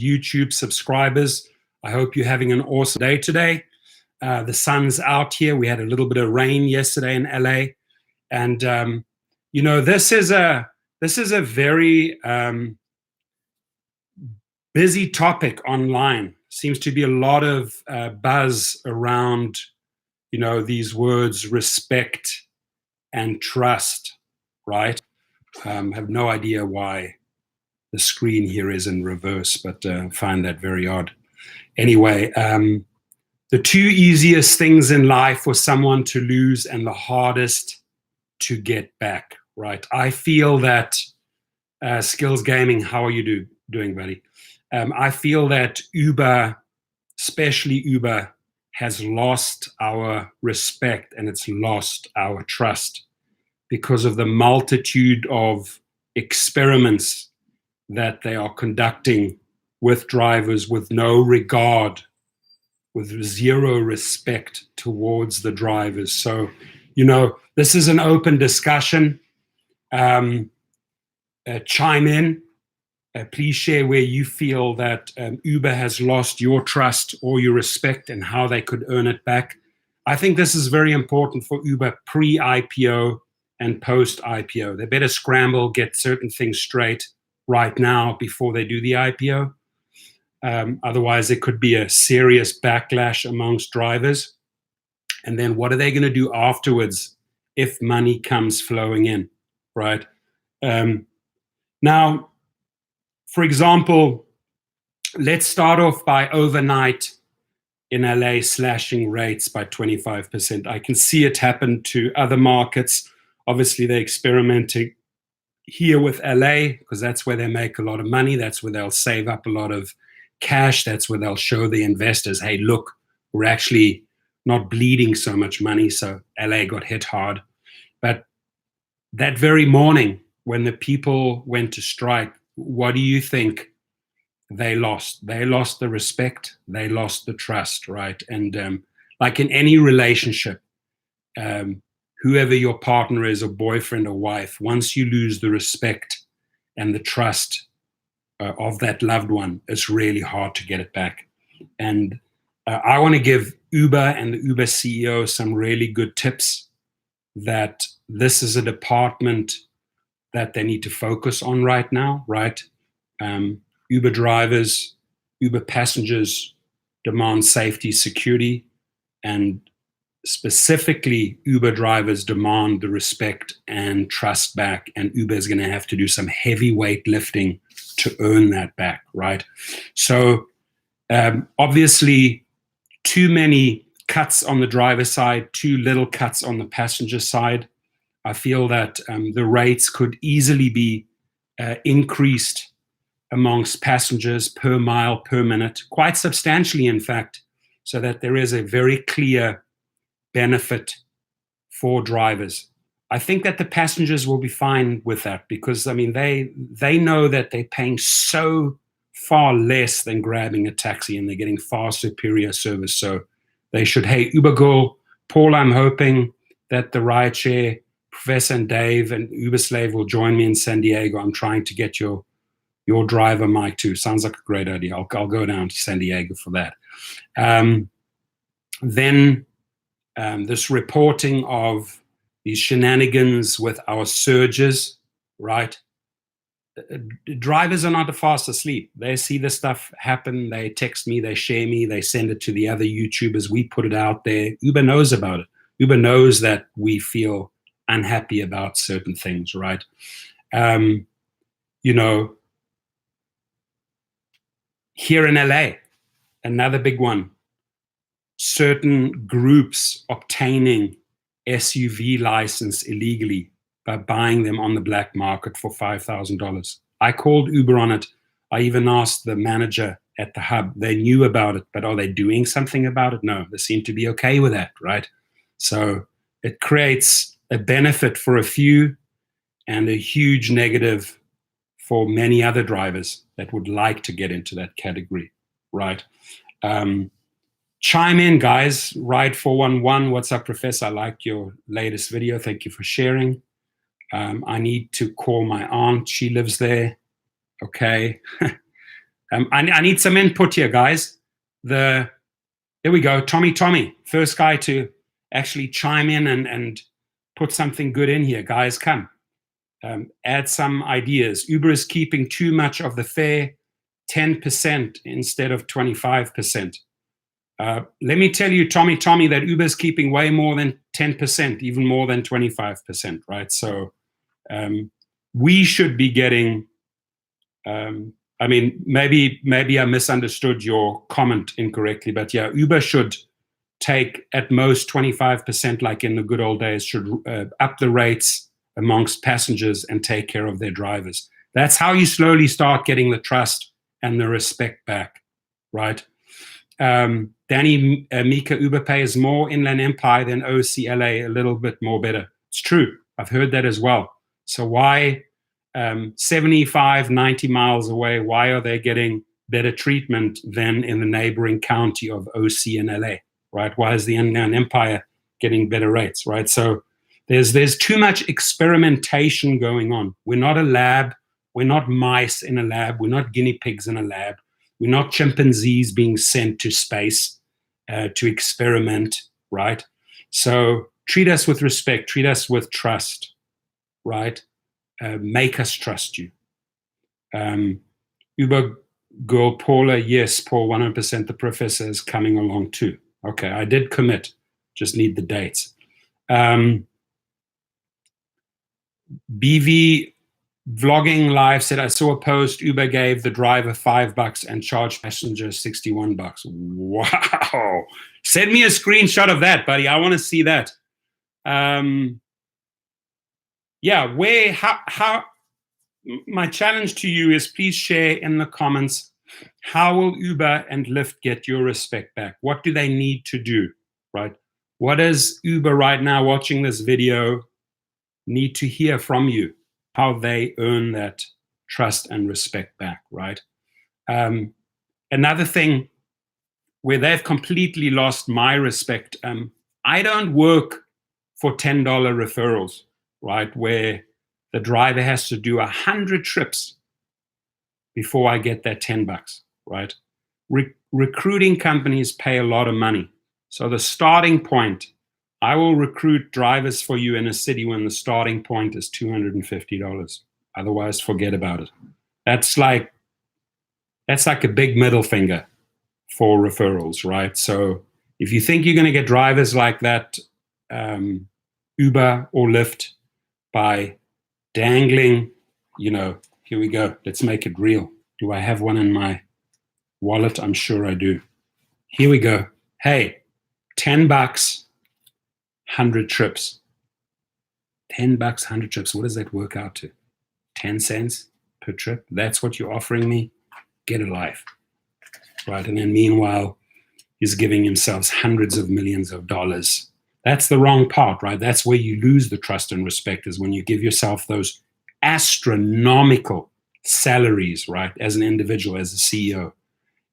YouTube subscribers. I hope you're having an awesome day today. The sun's out here. We had a little bit of rain yesterday in LA, and this is a very busy topic online. Seems to be a lot of buzz around these words respect and trust, right? Have no idea why the screen here is in reverse, but find that very odd. Anyway, the two easiest things in life for someone to lose and the hardest to get back, right? I feel that Skills Gaming, how are you doing, buddy? I feel that Uber, especially Uber, has lost our respect and it's lost our trust because of the multitude of experiments that they are conducting with drivers with no regard, with zero respect towards the drivers. So, this is an open discussion. Chime in. Please share where you feel that Uber has lost your trust or your respect and how they could earn it back. I think this is very important for Uber pre-IPO and post-IPO. They better scramble, get certain things straight right now before they do the IPO. Otherwise, there could be a serious backlash amongst drivers. And then what are they going to do afterwards if money comes flowing in, right? Now, for example, let's start off by overnight in LA slashing rates by 25%. I can see it happen to other markets. Obviously, they're experimenting here with LA because that's where they make a lot of money. That's where they'll save up a lot of cash. That's where they'll show the investors, hey, look, we're actually not bleeding so much money. So LA got hit hard. But that very morning when the people went to strike, what do you think they lost? They lost the respect. They lost the trust, right? And like in any relationship, whoever your partner is, or boyfriend or wife, once you lose the respect and the trust of that loved one, it's really hard to get it back. And I want to give Uber and the Uber CEO some really good tips that this is a department that they need to focus on right now, right? Uber drivers, Uber passengers demand safety, security, and specifically Uber drivers demand the respect and trust back, and Uber is going to have to do some heavyweight lifting to earn that back, right? So obviously too many cuts on the driver side, too little cuts on the passenger side. I feel that the rates could easily be increased amongst passengers per mile, per minute, quite substantially, in fact, so that there is a very clear benefit for drivers. I think that the passengers will be fine with that because, I mean, they know that they're paying so far less than grabbing a taxi and they're getting far superior service. So they should, hey, Uber Girl, Paul, I'm hoping that the Rideshare, Professor and Dave and Uber Slave will join me in San Diego. I'm trying to get your driver mic too. Sounds like a great idea. I'll go down to San Diego for that. Then this reporting of these shenanigans with our surges, right? Drivers are not fast asleep. They see this stuff happen. They text me, they share me, they send it to the other YouTubers. We put it out there. Uber knows about it. Uber knows that we feel unhappy about certain things, right? Here in LA, another big one, certain groups obtaining SUV license illegally by buying them on the black market for $5,000. I called Uber on it. I even asked the manager at the hub. They knew about it, but are they doing something about it? No, they seem to be okay with that, right? So it creates a benefit for a few and a huge negative for many other drivers that would like to get into that category, right? Chime in, guys. Ride 411. What's up, Professor? I liked your latest video. Thank you for sharing. I need to call my aunt. She lives there. Okay. I need some input here, guys. There we go. Tommy, first guy to actually chime in and put something good in here. Guys, come. Add some ideas. Uber is keeping too much of the fare, 10% instead of 25%. Let me tell you, Tommy, that Uber is keeping way more than 10%, even more than 25%, right? So we should be getting, I mean, maybe I misunderstood your comment incorrectly, but yeah, Uber should take at most 25%, like in the good old days, should up the rates amongst passengers and take care of their drivers. That's how you slowly start getting the trust and the respect back, right? Danny Mika, Uber pays more Inland Empire than OCLA, a little bit more better. It's true. I've heard that as well. So why 75, 90 miles away, why are they getting better treatment than in the neighboring county of OC and LA, right? Why is the Inland Empire getting better rates, right? So there's too much experimentation going on. We're not a lab. We're not mice in a lab. We're not guinea pigs in a lab. We're not chimpanzees being sent to space to experiment, right? So treat us with respect. Treat us with trust, right? Make us trust you. Uber girl Paula, yes, Paul, 100%. The professor is coming along too. Okay, I did commit. Just need the dates. BV Vlogging Live said, I saw a post, Uber gave the driver $5 and charged passengers $61. Wow. Send me a screenshot of that, buddy. I want to see that. Yeah, how, my challenge to you is please share in the comments, how will Uber and Lyft get your respect back? What do they need to do, right? What does Uber right now watching this video need to hear from you? How they earn that trust and respect back, right? Another thing where they've completely lost my respect, I don't work for $10 referrals, right? Where the driver has to do 100 trips before I get that $10, right? Recruiting companies pay a lot of money. So the starting point, I will recruit drivers for you in a city when the starting point is $250. Otherwise, forget about it. That's like a big middle finger for referrals, right? So if you think you're going to get drivers like that, Uber or Lyft, by dangling, here we go. Let's make it real. Do I have one in my wallet? I'm sure I do. Here we go. Hey, $10, 100 trips. $10, 100 trips. What does that work out to? 10 cents per trip? That's what you're offering me? Get a life. Right? And then meanwhile, he's giving himself hundreds of millions of dollars. That's the wrong part, right? That's where you lose the trust and respect, is when you give yourself those astronomical salaries, right? As an individual, as a CEO.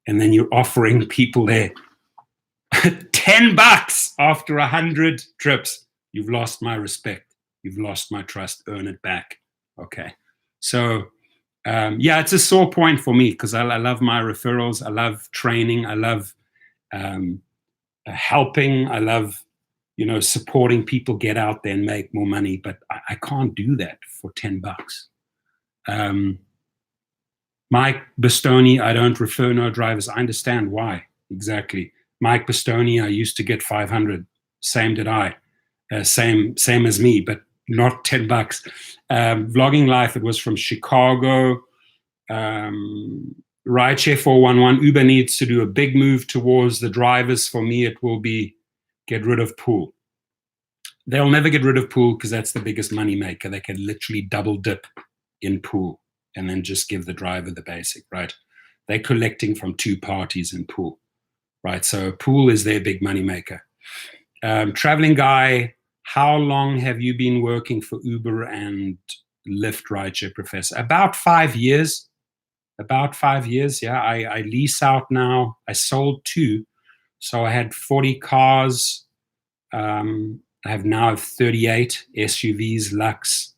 And then you're offering people there $10 after 100 trips. You've lost my respect. You've lost my trust. Earn it back. Okay. So, yeah, it's a sore point for me because I love my referrals. I love training. I love helping. I love, supporting people get out there and make more money. But I can't do that for $10. Mike Bastoni, I don't refer no drivers. I understand why, exactly. Mike Bastoni, I used to get 500. Same did I. Same as me, but not $10. Vlogging Life, it was from Chicago. Rideshare 411, Uber needs to do a big move towards the drivers. For me, it will be get rid of pool. They'll never get rid of pool because that's the biggest money maker. They can literally double dip in pool and then just give the driver the basic, right? They're collecting from two parties in pool, right? So pool is their big money maker. Traveling Guy, how long have you been working for Uber and Lyft Rideshare, Professor? About 5 years. About 5 years, yeah. I lease out now. I sold 2. So I had 40 cars. I have now 38 SUVs, Lux.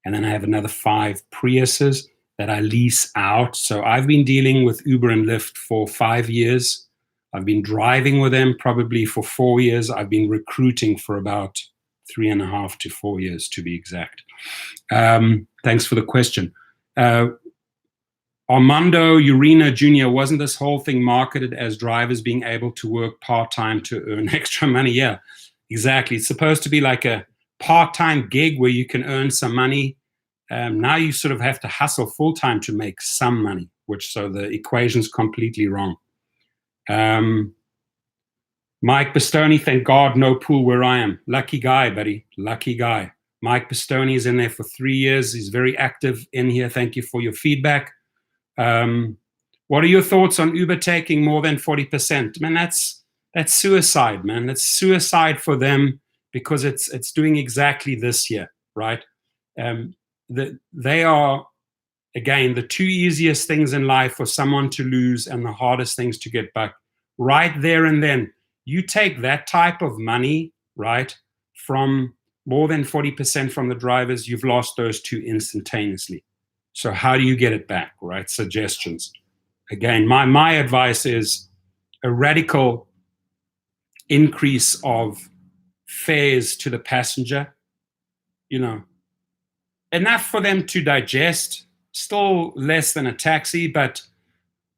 And then I have another 5 Priuses. that I lease out. So I've been dealing with Uber and Lyft for 5 years. I've been driving with them probably for 4 years. I've been recruiting for about 3.5 to 4 years, to be exact. Thanks for the question. Armando Urena Jr., wasn't this whole thing marketed as drivers being able to work part-time to earn extra money? Yeah, exactly. It's supposed to be like a part-time gig where you can earn some money. Now you sort of have to hustle full-time to make some money, so the equation's completely wrong. Mike Bastoni, thank God, no pool where I am. Lucky guy, buddy, lucky guy. Mike Bastoni is in there for 3 years. He's very active in here. Thank you for your feedback. What are your thoughts on Uber taking more than 40%? Man, that's suicide, man. That's suicide for them, because it's doing exactly this here, right? They are, again, the two easiest things in life for someone to lose and the hardest things to get back. Right there and then, you take that type of money, right, from more than 40% from the drivers, you've lost those two instantaneously. So how do you get it back, right? Suggestions. Again, my advice is a radical increase of fares to the passenger, enough for them to digest, still less than a taxi, but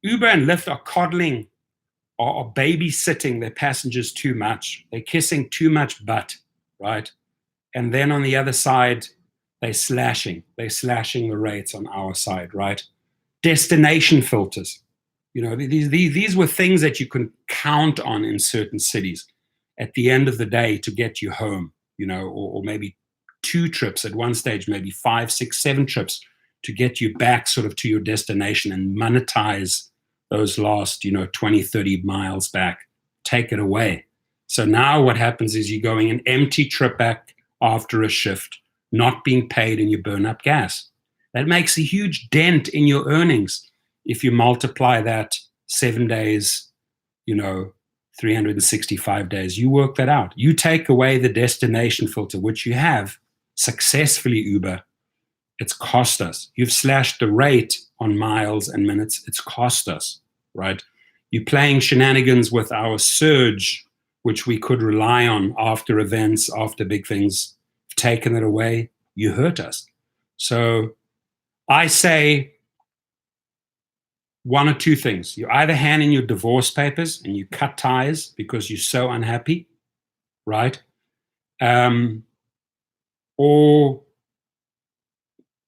Uber and Lyft are coddling, are babysitting their passengers too much. They're kissing too much butt, right? And then on the other side, they're slashing the rates on our side, right? Destination filters. These were things that you can count on in certain cities at the end of the day to get you home, or maybe 2 trips at one stage, maybe 5, 6, 7 trips to get you back sort of to your destination and monetize those last, 20, 30 miles back, take it away. So now what happens is you're going an empty trip back after a shift, not being paid, and you burn up gas. That makes a huge dent in your earnings if you multiply that 7 days, 365 days. You work that out. You take away the destination filter, which you have successfully, Uber. It's cost us. You've slashed the rate on miles and minutes. It's cost us, right? You're playing shenanigans with our surge, which we could rely on after events, after big things. You've taken it away. You hurt us. So I say one or two things. You either hand in your divorce papers and you cut ties because you're so unhappy, right? Or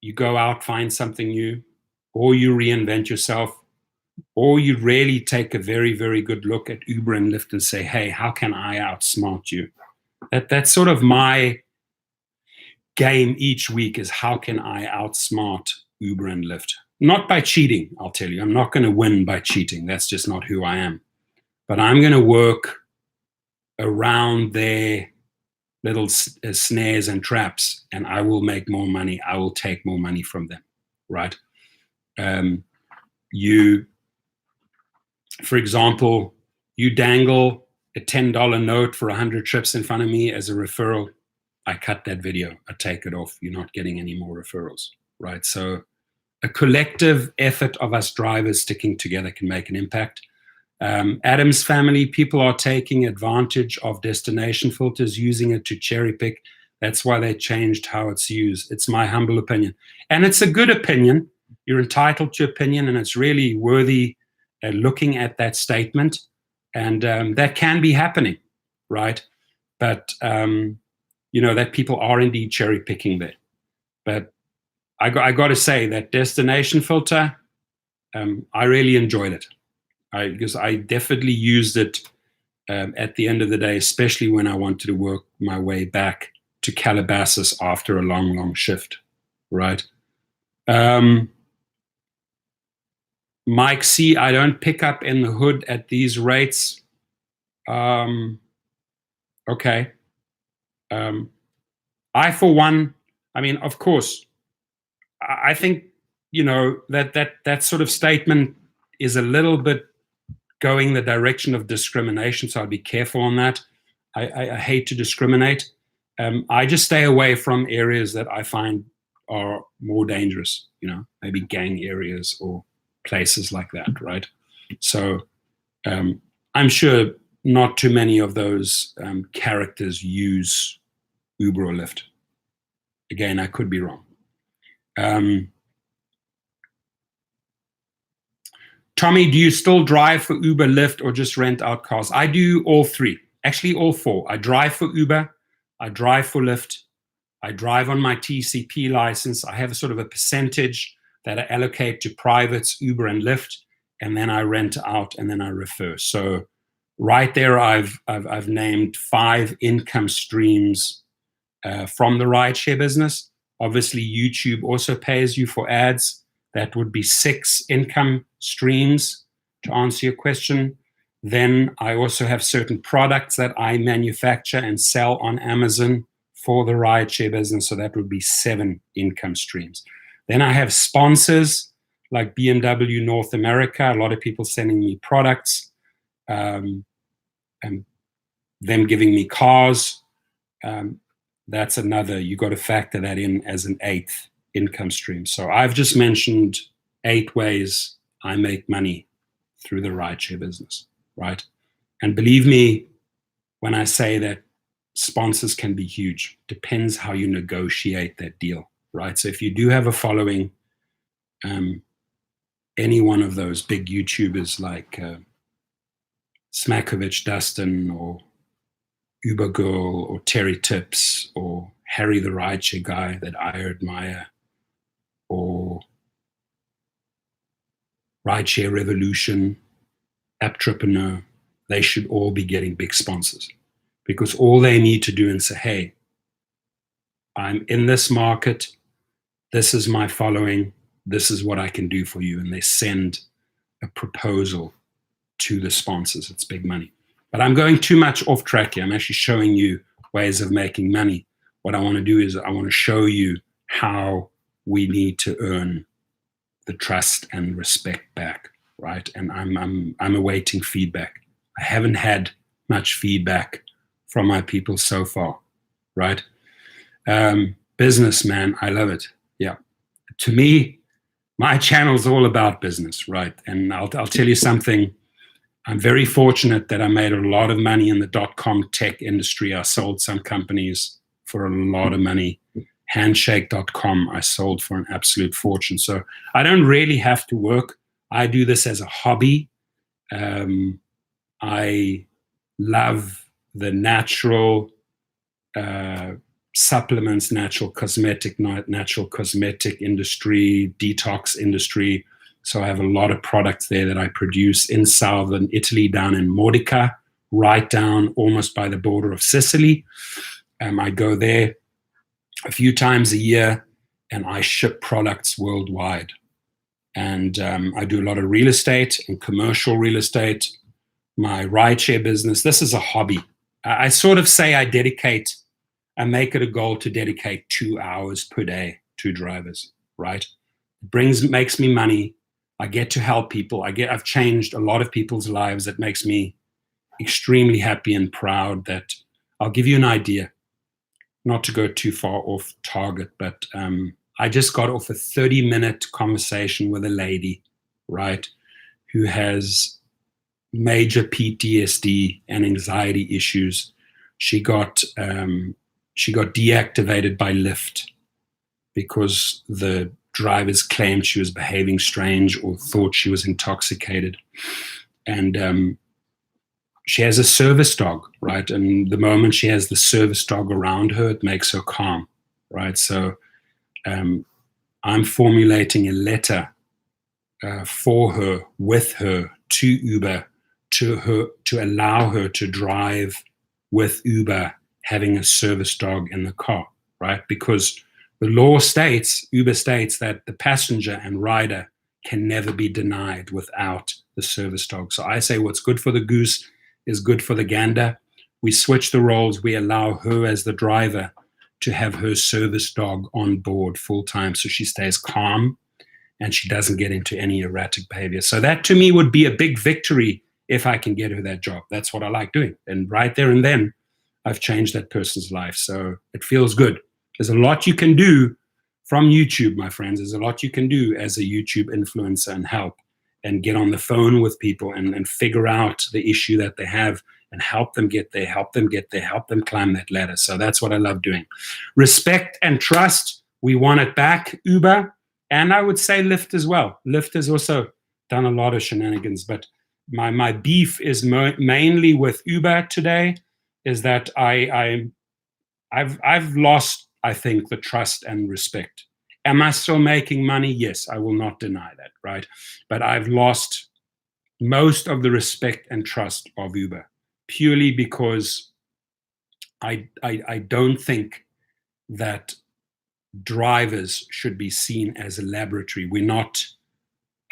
you go out, find something new, or you reinvent yourself, or you really take a very, very good look at Uber and Lyft and say, hey, how can I outsmart you? That's sort of my game each week, is how can I outsmart Uber and Lyft? Not by cheating, I'll tell you. I'm not going to win by cheating. That's just not who I am. But I'm going to work around their little snares and traps, and I will make more money. I will take more money from them, right? For example, you dangle a $10 note for 100 trips in front of me as a referral. I cut that video. I take it off. You're not getting any more referrals, right? So a collective effort of us drivers sticking together can make an impact. Adam's family, people are taking advantage of destination filters, using it to cherry pick. That's why they changed how it's used. It's my humble opinion. And it's a good opinion. You're entitled to opinion, and it's really worthy looking at that statement. And that can be happening, right? But, that people are indeed cherry picking there. But I got to say that destination filter, I really enjoyed it. Because I definitely used it at the end of the day, especially when I wanted to work my way back to Calabasas after a long, long shift, right? Mike C., I don't pick up in the hood at these rates. Okay. I, for one, of course, I think, that sort of statement is a little bit going the direction of discrimination, so I'd be careful on that. I hate to discriminate. I just stay away from areas that I find are more dangerous, maybe gang areas or places like that, right? So I'm sure not too many of those characters use Uber or Lyft. Again, I could be wrong. Tommy, do you still drive for Uber, Lyft, or just rent out cars? I do all three, actually all four. I drive for Uber, I drive for Lyft, I drive on my TCP license. I have a sort of a percentage that I allocate to privates, Uber and Lyft, and then I rent out and then I refer. So right there, I've named 5 income streams from the rideshare business. Obviously, YouTube also pays you for ads. That would be 6 income streams to answer your question. Then I also have certain products that I manufacture and sell on Amazon for the rideshare business. So that would be 7 income streams. Then I have sponsors like BMW North America, a lot of people sending me products, and them giving me cars. That's another, you got to factor that in as an 8th income stream. So I've just mentioned 8 ways I make money through the rideshare business, right? And believe me when I say that sponsors can be huge. Depends how you negotiate that deal, right? So if you do have a following, any one of those big YouTubers like Smakovich Dustin or Uber Girl or Terry Tips or Harry the Rideshare guy that I admire, or Rideshare Revolution, Apptrepreneur, they should all be getting big sponsors, because all they need to do and say, hey, I'm in this market, this is my following, this is what I can do for you, and they send a proposal to the sponsors. It's big money. But I'm going too much off track here. I'm actually showing you ways of making money. What I want to do is I want to show you how we need to earn the trust and respect back, right? And I'm awaiting feedback. I haven't had much feedback from my people so far, right? Business, man, I love it. Yeah. To me, my channel's all about business, right? And I'll tell you something. I'm very fortunate that I made a lot of money in the .com tech industry. I sold some companies for a lot of money. Handshake.com, I sold for an absolute fortune. So I don't really have to work. I do this as a hobby. I love the natural supplements, natural cosmetic industry, detox industry. So I have a lot of products there that I produce in southern Italy, down in Modica, right down almost by the border of Sicily. I go there a few times a year and I ship products worldwide. And I do a lot of real estate and commercial real estate. My rideshare business, this is a hobby. I sort of say I make it a goal to dedicate 2 hours per day to drivers, right? It makes me money. I get to help people. I've changed a lot of people's lives. That makes me extremely happy and proud. That I'll give you an idea, not to go too far off target, but I just got off a 30-minute conversation with a lady, right, who has major PTSD and anxiety issues. She got deactivated by Lyft because the drivers claimed she was behaving strange or thought she was intoxicated. And she has a service dog, right? And the moment she has the service dog around her, it makes her calm, right? So I'm formulating a letter for her, with her, to Uber, to allow her to drive with Uber, having a service dog in the car, right? Because the law states, Uber states, that the passenger and rider can never be denied without the service dog. So I say what's good for the goose is good for the gander. We switch the roles. We allow her as the driver to have her service dog on board full time, so she stays calm and she doesn't get into any erratic behavior. So that to me would be a big victory if I can get her that job. That's what I like doing. And right there and then, I've changed that person's life. So it feels good. There's a lot you can do from YouTube, my friends. There's a lot you can do as a YouTube influencer and help and get on the phone with people and figure out the issue that they have and help them get there, help them climb that ladder. So that's what I love doing. Respect and trust, we want it back, Uber, and I would say Lyft as well. Lyft has also done a lot of shenanigans, but my beef is mainly with Uber today, is that I've lost, I think, the trust and respect. Am I still making money? Yes, I will not deny that, right? But I've lost most of the respect and trust of Uber, purely because I don't think that drivers should be seen as a laboratory. We're not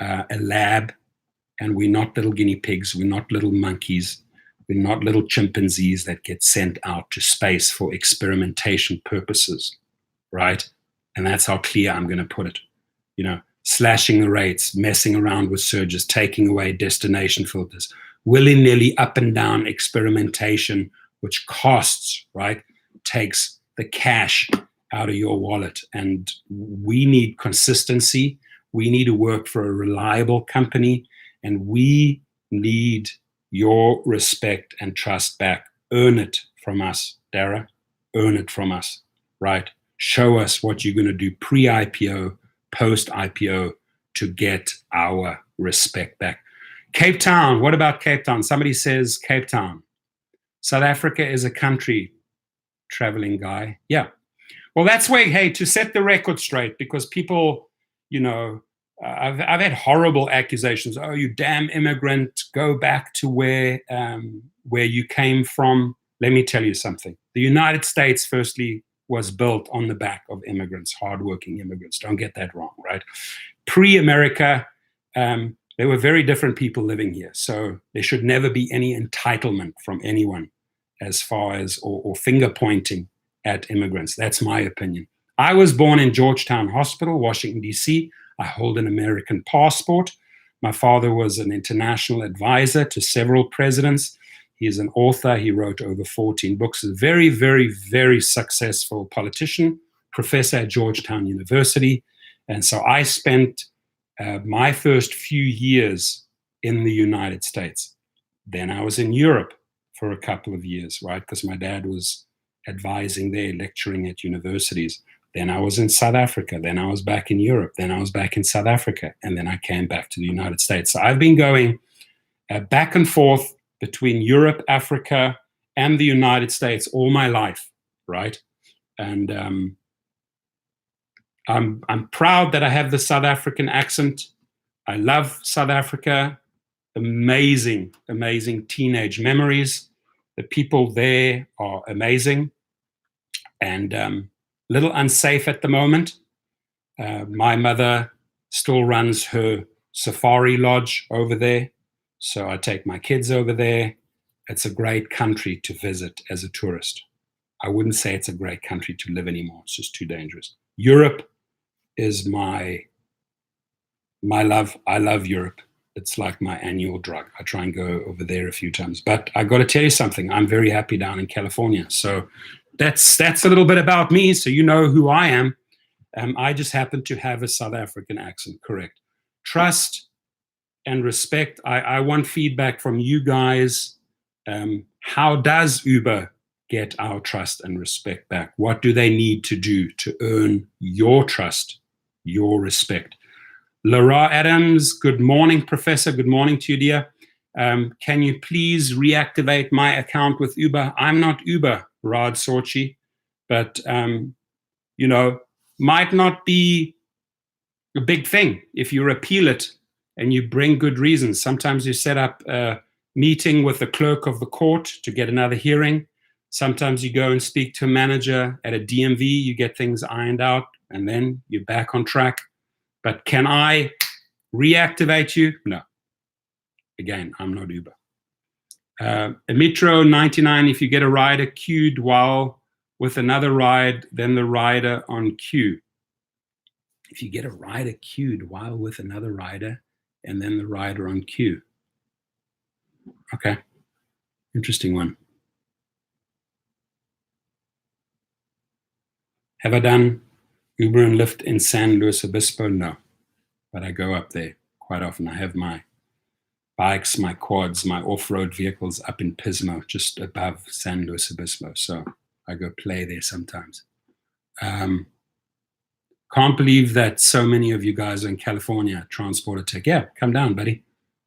a lab, and we're not little guinea pigs. We're not little monkeys. We're not little chimpanzees that get sent out to space for experimentation purposes, right? And that's how clear I'm going to put it. You know, slashing the rates, messing around with surges, taking away destination filters, willy-nilly up and down experimentation, which costs, right? Takes the cash out of your wallet. And we need consistency. We need to work for a reliable company, and we need your respect and trust back. Earn it from us, Dara. Earn it from us, right? Show us what you're going to do pre-IPO, post-IPO to get our respect back. Cape Town, what about Cape Town? Somebody says Cape Town. South Africa is a country, traveling guy. Yeah. Well, that's where, hey, to set the record straight, because people, you know, I've had horrible accusations. Oh, you damn immigrant, go back to where you came from. Let me tell you something. The United States, firstly, was built on the back of immigrants, hardworking immigrants. Don't get that wrong, right? Pre-America, there were very different people living here. So there should never be any entitlement from anyone as far as, or finger pointing at immigrants. That's my opinion. I was born in Georgetown Hospital, Washington, D.C. I hold an American passport. My father was an international advisor to several presidents. He's an author. He wrote over 14 books. A very, very, very successful politician, professor at Georgetown University. And so I spent my first few years in the United States. Then I was in Europe for a couple of years, right? Because my dad was advising there, lecturing at universities. Then I was in South Africa. Then I was back in Europe. Then I was back in South Africa. And then I came back to the United States. So I've been going back and forth between Europe, Africa, and the United States all my life, right? And I'm proud that I have the South African accent. I love South Africa. Amazing, amazing teenage memories. The people there are amazing. And little unsafe at the moment. My mother still runs her safari lodge over there, so I take my kids over there. It's a great country to visit as a tourist. I wouldn't say it's a great country to live anymore. It's just too dangerous. Europe is my love. I love Europe. It's like my annual drug. I try and go over there a few times. But I got to tell you something. I'm very happy down in California. So that's a little bit about me, so you know who I am. I just happen to have a South African accent, correct. Trust and respect. I want feedback from you guys. How does Uber get our trust and respect back? What do they need to do to earn your trust, your respect? Laura Adams, good morning, Professor. Good morning to you, dear. Can you please reactivate my account with Uber? I'm not Uber, Rod Sorchi, but you know, might not be a big thing if you repeal it and you bring good reasons. Sometimes you set up a meeting with the clerk of the court to get another hearing. Sometimes you go and speak to a manager at a DMV, you get things ironed out, and then you're back on track. But can I reactivate you? No. Again, I'm not Uber. Metro 99, if you get a rider queued while with another ride, then the rider on queue. If you get a rider queued while with another rider, and then the rider on queue. Okay, interesting one. Have I done Uber and Lyft in San Luis Obispo? No, but I go up there quite often. I have my bikes, my quads, my off-road vehicles up in Pismo, just above San Luis Obispo. So I go play there sometimes. Can't believe that so many of you guys are in California, Transporter Tech. Yeah, come down, buddy.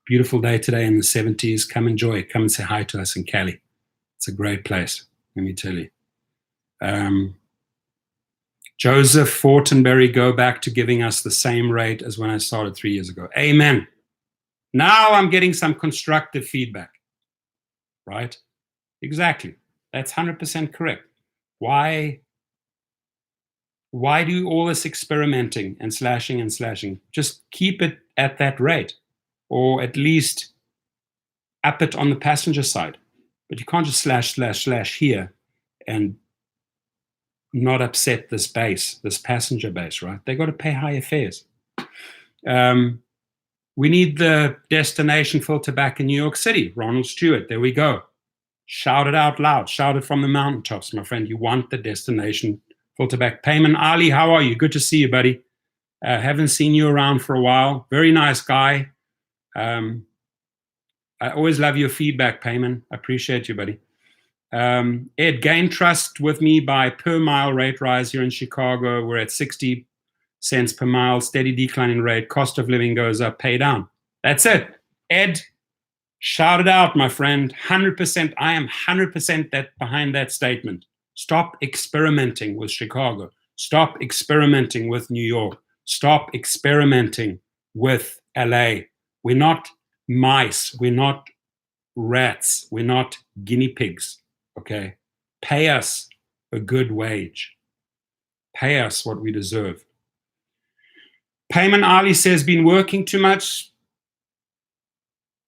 Beautiful day today in the 70s. Come enjoy it. Come and say hi to us in Cali. It's a great place, let me tell you. Joseph Fortenberry, go back to giving us the same rate as when I started 3 years ago. Amen. Now I'm getting some constructive feedback, right? Exactly. That's 100% correct. Why do all this experimenting and slashing and slashing? Just keep it at that rate, or at least up it on the passenger side. But you can't just slash, slash, slash here and not upset this base, this passenger base, right? They got to pay higher fares. We need the destination filter back in New York City. Ronald Stewart, there we go. Shout it out loud. Shout it from the mountaintops, my friend. You want the destination filter back. Payman Ali, how are you? Good to see you, buddy. Haven't seen you around for a while. Very nice guy. I always love your feedback, Payman. I appreciate you, buddy. Ed, gain trust with me by per mile rate rise here in Chicago. We're at 60 cents per mile, steady decline in rate, cost of living goes up, pay down. That's it. Ed, shout it out, my friend. 100%. I am 100% behind that statement. Stop experimenting with Chicago. Stop experimenting with New York. Stop experimenting with LA. We're not mice. We're not rats. We're not guinea pigs. Okay? Pay us a good wage. Pay us what we deserve. Payman Ali says, been working too much.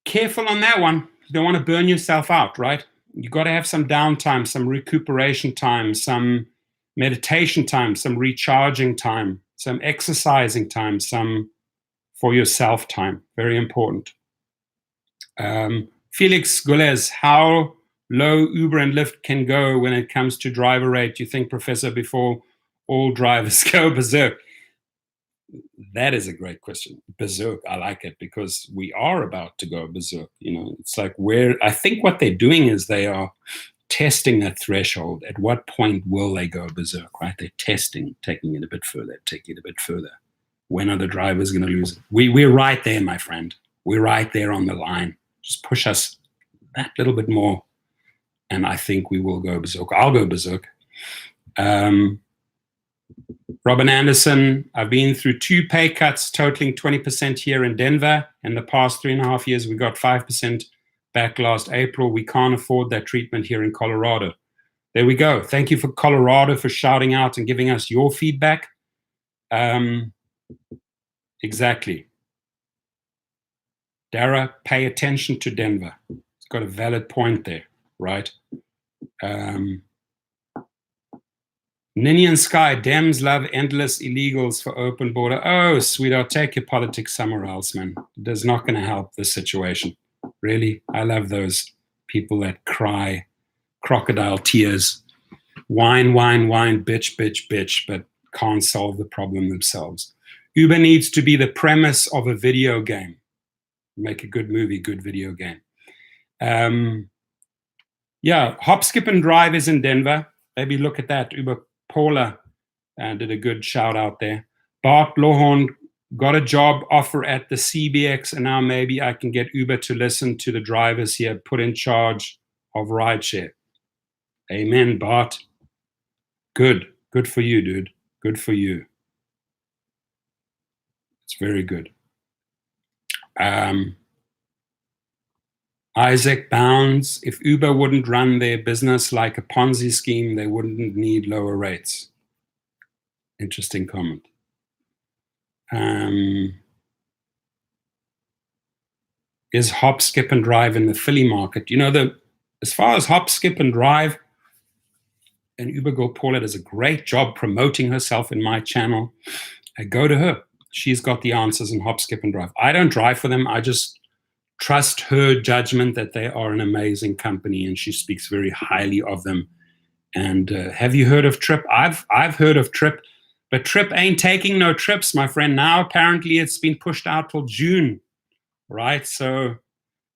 Careful on that one. You don't want to burn yourself out, right? You got to have some downtime, some recuperation time, some meditation time, some recharging time, some exercising time, some for yourself time. Very important. Felix Gulez, how low Uber and Lyft can go when it comes to driver rate, do you think, Professor, before all drivers go berserk? That is a great question. Berserk, I like it, because we are about to go berserk. You know, it's like I think what they're doing is they are testing that threshold. At what point will they go berserk, right? They're testing, taking it a bit further, taking it a bit further. When are the drivers going to lose it? We're right there, my friend. We're right there on the line. Just push us that little bit more, and I think we will go berserk. I'll go berserk. Robin Anderson, I've been through 2 pay cuts totaling 20% here in Denver. In the past 3.5 years, we got 5% back last April. We can't afford that treatment here in Colorado. There we go. Thank you for Colorado for shouting out and giving us your feedback. Exactly. Dara, pay attention to Denver. It's got a valid point there, right? Ninian Sky, Dems love endless illegals for open border. Oh, sweetheart, take your politics somewhere else, man. That's not going to help this situation. Really, I love those people that cry crocodile tears, whine, whine, whine, bitch, bitch, bitch, but can't solve the problem themselves. Uber needs to be the premise of a video game. Make a good movie, good video game. Yeah, Hop, Skip, and Drive is in Denver. Maybe look at that. Uber Paula did a good shout out there. Bart Lohorn got a job offer at the CBX, and now maybe I can get Uber to listen to the drivers here, put in charge of rideshare. Amen, Bart. Good. Good for you, dude. Good for you. It's very good. Isaac Bounds, if Uber wouldn't run their business like a Ponzi scheme, they wouldn't need lower rates. Interesting comment. Is Hop, Skip, and Drive in the Philly market? You know, as far as Hop, Skip, and Drive, and Uber Girl Paula does a great job promoting herself in my channel. I go to her. She's got the answers in Hop, Skip, and Drive. I don't drive for them. I just trust her judgment that they are an amazing company, and she speaks very highly of them. And have you heard of Trip? I've heard of Trip. But Trip ain't taking no trips, my friend. Now apparently it's been pushed out till June, right? So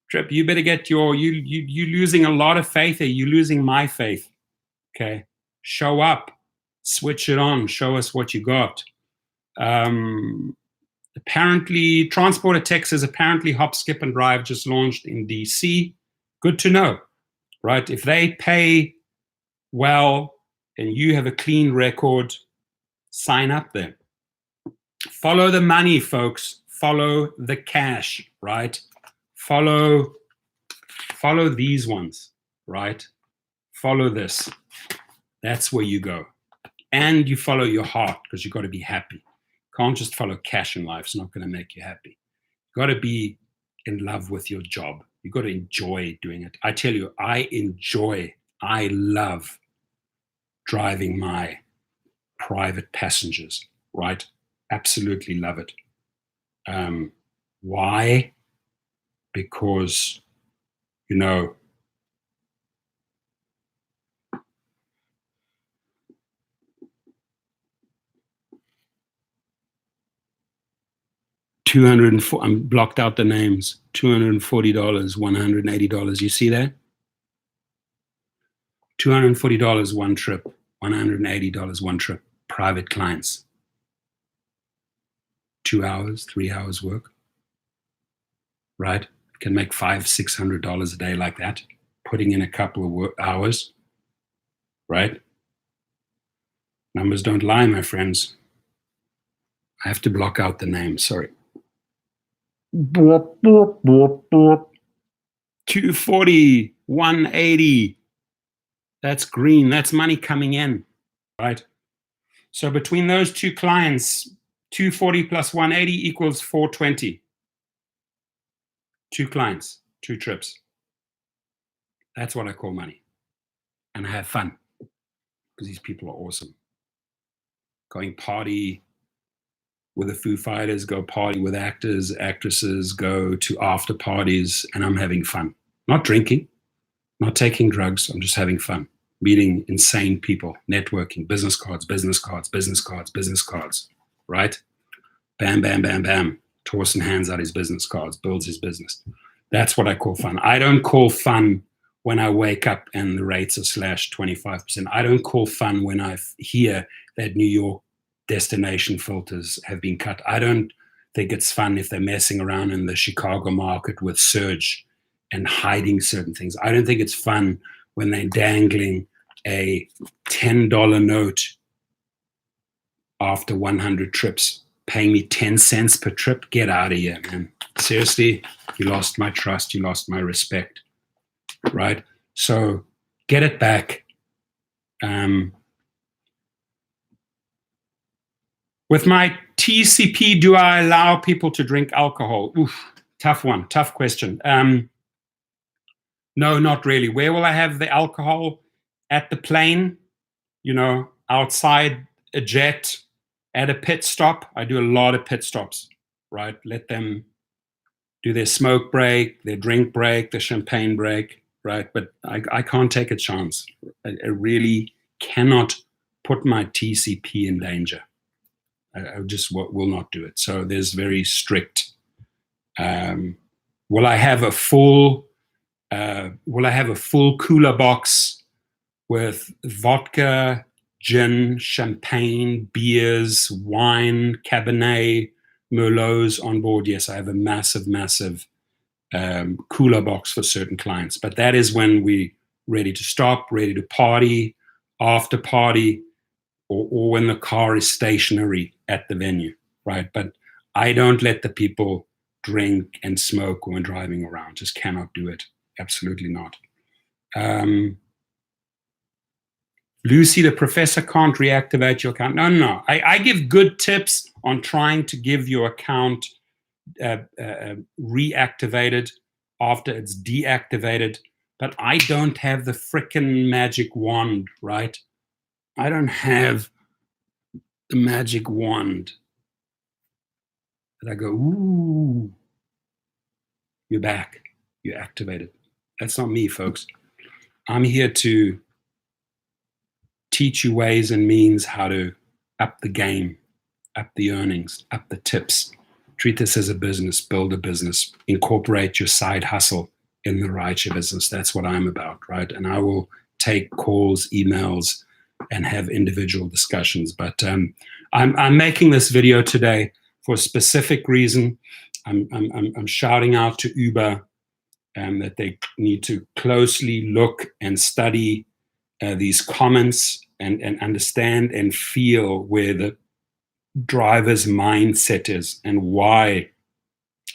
Trip, you better get you losing a lot of faith here. You're losing my faith. Okay, show up, switch it on, show us what you got. Apparently, Transporter Texas, apparently Hop, Skip, and Drive just launched in DC. Good to know, right? If they pay well and you have a clean record, sign up there. Follow the money, folks. Follow the cash, right? Follow these ones, right? Follow this. That's where you go. And you follow your heart, because you've got to be happy. Can't just follow cash in life. It's not going to make you happy. You've got to be in love with your job. You've got to enjoy doing it. I tell you, I love driving my private passengers, right? Absolutely love it. Why? Because, you know, I'm blocked out the names. $240, $180. You see that? $240 one trip, $180 one trip. Private clients. 2 hours, 3 hours work. Right? Can make $500-$600 a day like that. Putting in a couple of hours. Right? Numbers don't lie, my friends. I have to block out the name. Sorry. 240, 180. That's green. That's money coming in, right? So between those two clients, 240 plus 180 equals 420. 2 clients, 2 trips. That's what I call money. And I have fun because these people are awesome. Going party with the Foo Fighters, go party with actors, actresses, go to after parties, and I'm having fun. Not drinking, not taking drugs. I'm just having fun. Meeting insane people, networking, business cards, right? Bam, bam, bam, bam. Torsten hands out his business cards, builds his business. That's what I call fun. I don't call fun when I wake up and the rates are slashed 25%. I don't call fun when I hear that New York destination filters have been cut. I don't think it's fun if they're messing around in the Chicago market with surge and hiding certain things. I don't think it's fun when they're dangling a $10 note after 100 trips, paying me 10 cents per trip. Get out of here, man. Seriously, you lost my trust. You lost my respect, right? So get it back. With my TCP, do I allow people to drink alcohol? Oof, tough one, tough question. No, not really. Where will I have the alcohol? At the plane, you know, outside a jet, at a pit stop. I do a lot of pit stops, right? Let them do their smoke break, their drink break, their champagne break, right? But I can't take a chance. I really cannot put my TCP in danger. I just will not do it. So there's very strict. Will I have a full cooler box with vodka, gin, champagne, beers, wine, Cabernet, Merlots on board? Yes, I have a massive cooler box for certain clients. But that is when we're ready to stop, ready to party, after party, or when the car is stationary at the venue, right? But I don't let the people drink and smoke when driving around. Just cannot do it. Absolutely not. Lucy, the professor can't reactivate your account. No. I give good tips on trying to give your account reactivated after it's deactivated, but I don't have the frickin' magic wand, right? I don't have the magic wand that I go, ooh, you're back, you're activated. That's not me, folks. I'm here to teach you ways and means how to up the game, up the earnings, up the tips. Treat this as a business, build a business, incorporate your side hustle in the rideshare business. That's what I'm about, right? And I will take calls, emails, and have individual discussions. But I'm making this video today for a specific reason. I'm shouting out to Uber that they need to closely look and study these comments and understand and feel where the driver's mindset is and why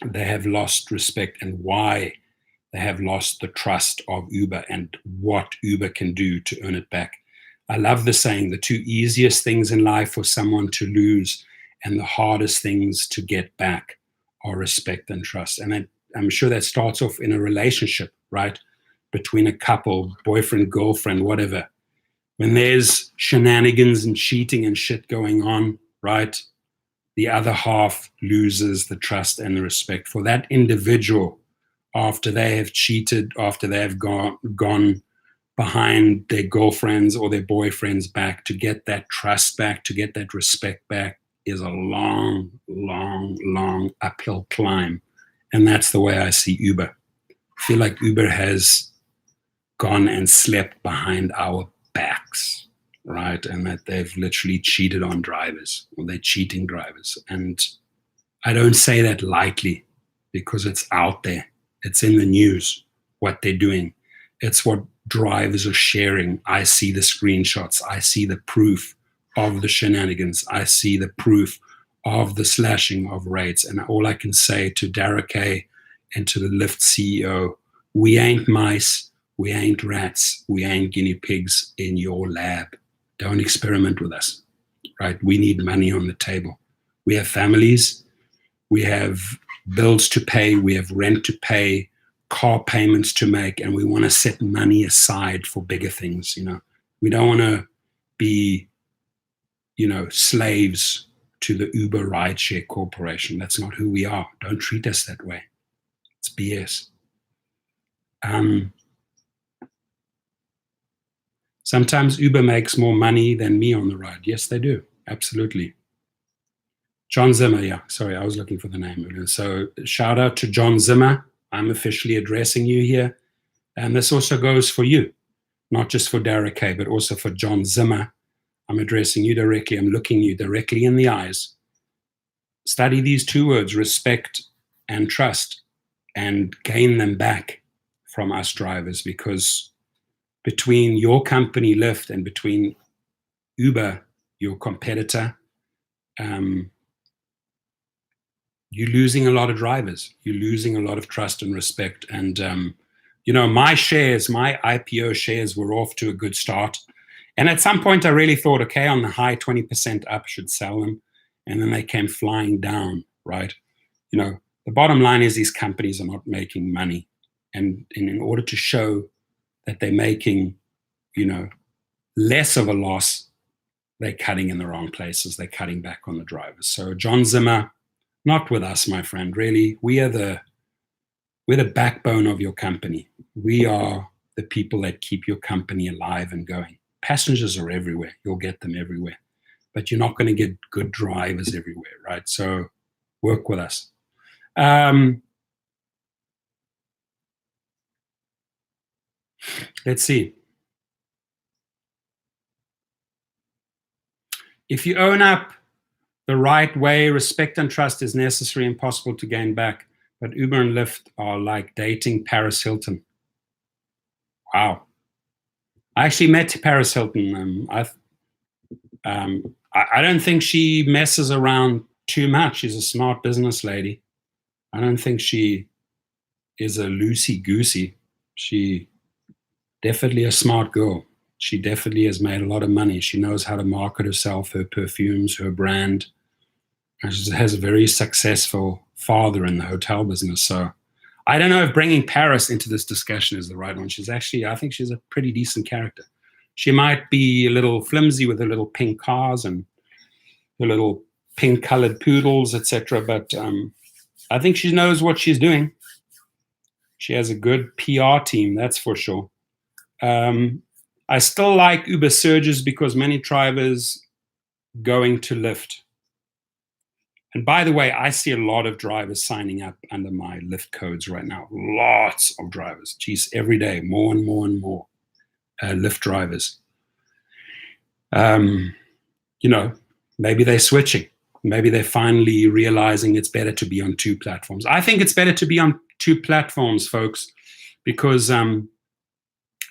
they have lost respect and why they have lost the trust of Uber and what Uber can do to earn it back. I love the saying, the two easiest things in life for someone to lose and the hardest things to get back are respect and trust. And I'm sure that starts off in a relationship, right? Between a couple, boyfriend, girlfriend, whatever. When there's shenanigans and cheating and shit going on, right? The other half loses the trust and the respect for that individual after they have cheated, after they have gone behind their girlfriends or their boyfriends back. To get that trust back, to get that respect back is a long, long, long uphill climb. And that's the way I see Uber. I feel like Uber has gone and slept behind our backs, right? And that they've literally cheated on drivers, or they're cheating drivers. And I don't say that lightly because it's out there. It's in the news, what they're doing. It's what drivers are sharing. I see the screenshots. I see the proof of the shenanigans. I see the proof of the slashing of rates. And all I can say to Derek A. and to the Lyft CEO, we ain't mice, we ain't rats, we ain't guinea pigs in your lab. Don't experiment with us, right? We need money on the table. We have families, we have bills to pay, we have rent to pay, car payments to make, and we want to set money aside for bigger things. We don't want to be, slaves to the Uber Rideshare Corporation. That's not who we are. Don't treat us that way. It's BS. Sometimes Uber makes more money than me on the ride. Yes, they do. Absolutely. John Zimmer, yeah. Sorry, I was looking for the name earlier. So shout out to John Zimmer. I'm officially addressing you here. And this also goes for you, not just for Derek K, but also for John Zimmer. I'm addressing you directly. I'm looking you directly in the eyes. Study these two words, respect and trust, and gain them back from us drivers, because between your company, Lyft, and between Uber, your competitor, you're losing a lot of drivers. You're losing a lot of trust and respect. And, my IPO shares were off to a good start. And at some point I really thought, okay, on the high 20% up, should sell them. And then they came flying down, right? The bottom line is these companies are not making money. And in order to show that they're making, less of a loss, they're cutting in the wrong places. They're cutting back on the drivers. So John Zimmer, not with us, my friend. Really, we're the backbone of your company. We are the people that keep your company alive and going. Passengers are everywhere. You'll get them everywhere. But you're not going to get good drivers everywhere, right? So work with us. Let's see. If you own up the right way, respect and trust is necessary and possible to gain back. But Uber and Lyft are like dating Paris Hilton. Wow. I actually met Paris Hilton. I don't think she messes around too much. She's a smart business lady. I don't think she is a loosey-goosey. She definitely a smart girl. She definitely has made a lot of money. She knows how to market herself, her perfumes, her brand. And she has a very successful father in the hotel business. So I don't know if bringing Paris into this discussion is the right one. I think she's a pretty decent character. She might be a little flimsy with her little pink cars and her little pink-colored poodles, etc. But I think she knows what she's doing. She has a good PR team, that's for sure. I still like Uber surges because many drivers going to Lyft. And by the way, I see a lot of drivers signing up under my Lyft codes right now. Lots of drivers. Geez, every day, more and more and more Lyft drivers. Maybe they're switching. Maybe they're finally realizing it's better to be on two platforms. I think it's better to be on two platforms, folks, because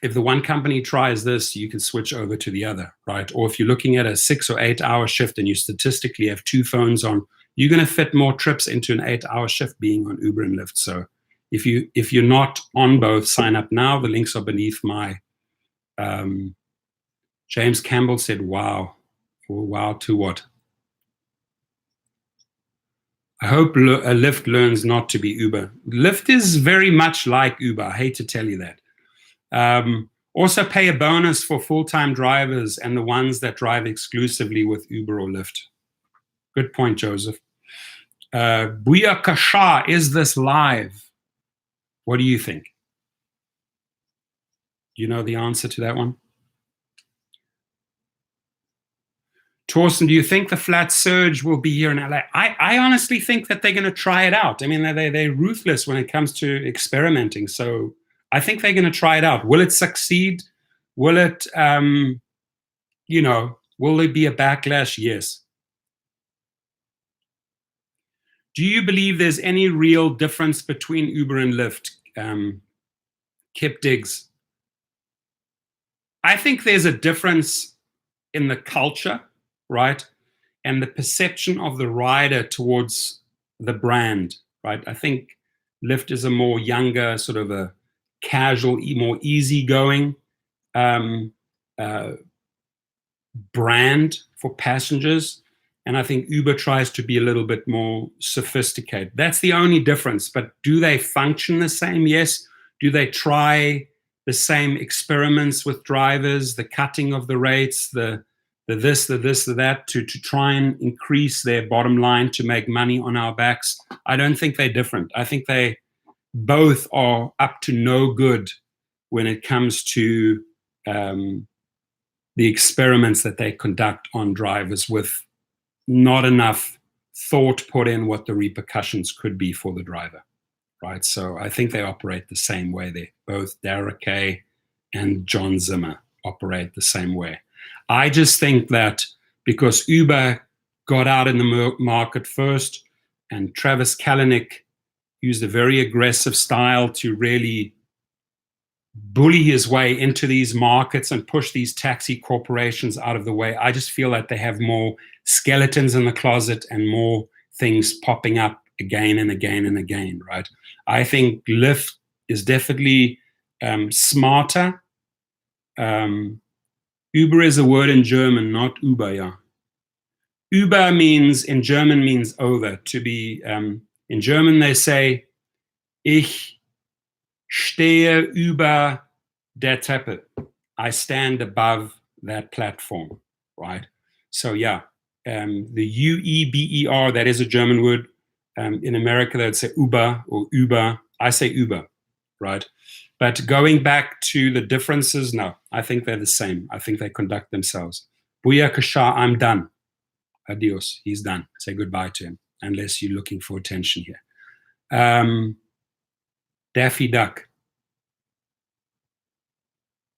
if the one company tries this, you can switch over to the other, right? Or if you're looking at a 6 or 8 hour shift and you statistically have two phones on, you're going to fit more trips into an 8 hour shift being on Uber and Lyft. So if you're not on both, sign up now. The links are beneath my. James Campbell said, "Wow, wow to what?" I hope Lyft learns not to be Uber. Lyft is very much like Uber. I hate to tell you that. Also pay a bonus for full-time drivers and the ones that drive exclusively with Uber or Lyft. Good point, Joseph. Booyakasha, is this live? What do you think? Do you know the answer to that one? Torsten, do you think the flat surge will be here in LA? I honestly think that they're going to try it out. I mean, they're ruthless when it comes to experimenting. So I think they're going to try it out. Will it succeed? Will it, will there be a backlash? Yes. Do you believe there's any real difference between Uber and Lyft? Kip Diggs. I think there's a difference in the culture, right? And the perception of the rider towards the brand, right? I think Lyft is a more younger, sort of a casual, more easygoing brand for passengers. And I think Uber tries to be a little bit more sophisticated. That's the only difference. But do they function the same? Yes. Do they try the same experiments with drivers, the cutting of the rates, the this, the that, to try and increase their bottom line to make money on our backs? I don't think they're different. I think they both are up to no good when it comes to the experiments that they conduct on drivers with not enough thought put in what the repercussions could be for the driver, right? So I think they operate the same way. They both, Dara Kay and John Zimmer, operate the same way. I just think that because Uber got out in the market first and Travis Kalanick used a very aggressive style to really bully his way into these markets and push these taxi corporations out of the way, I just feel that they have more skeletons in the closet and more things popping up again and again and again, right? I think Lyft is definitely smarter. Uber is a word in German, not Uber, yeah. Uber in German means over, to be, in German they say, ich stehe über der Treppe. I stand above that platform, right? So yeah, the U-E-B-E-R, that is a German word. In America, they'd say Uber or Uber. I say Uber, right? But going back to the differences, no, I think they're the same. I think they conduct themselves. Booyakasha, I'm done. Adios, he's done. Say goodbye to him, unless you're looking for attention here. Daffy Duck.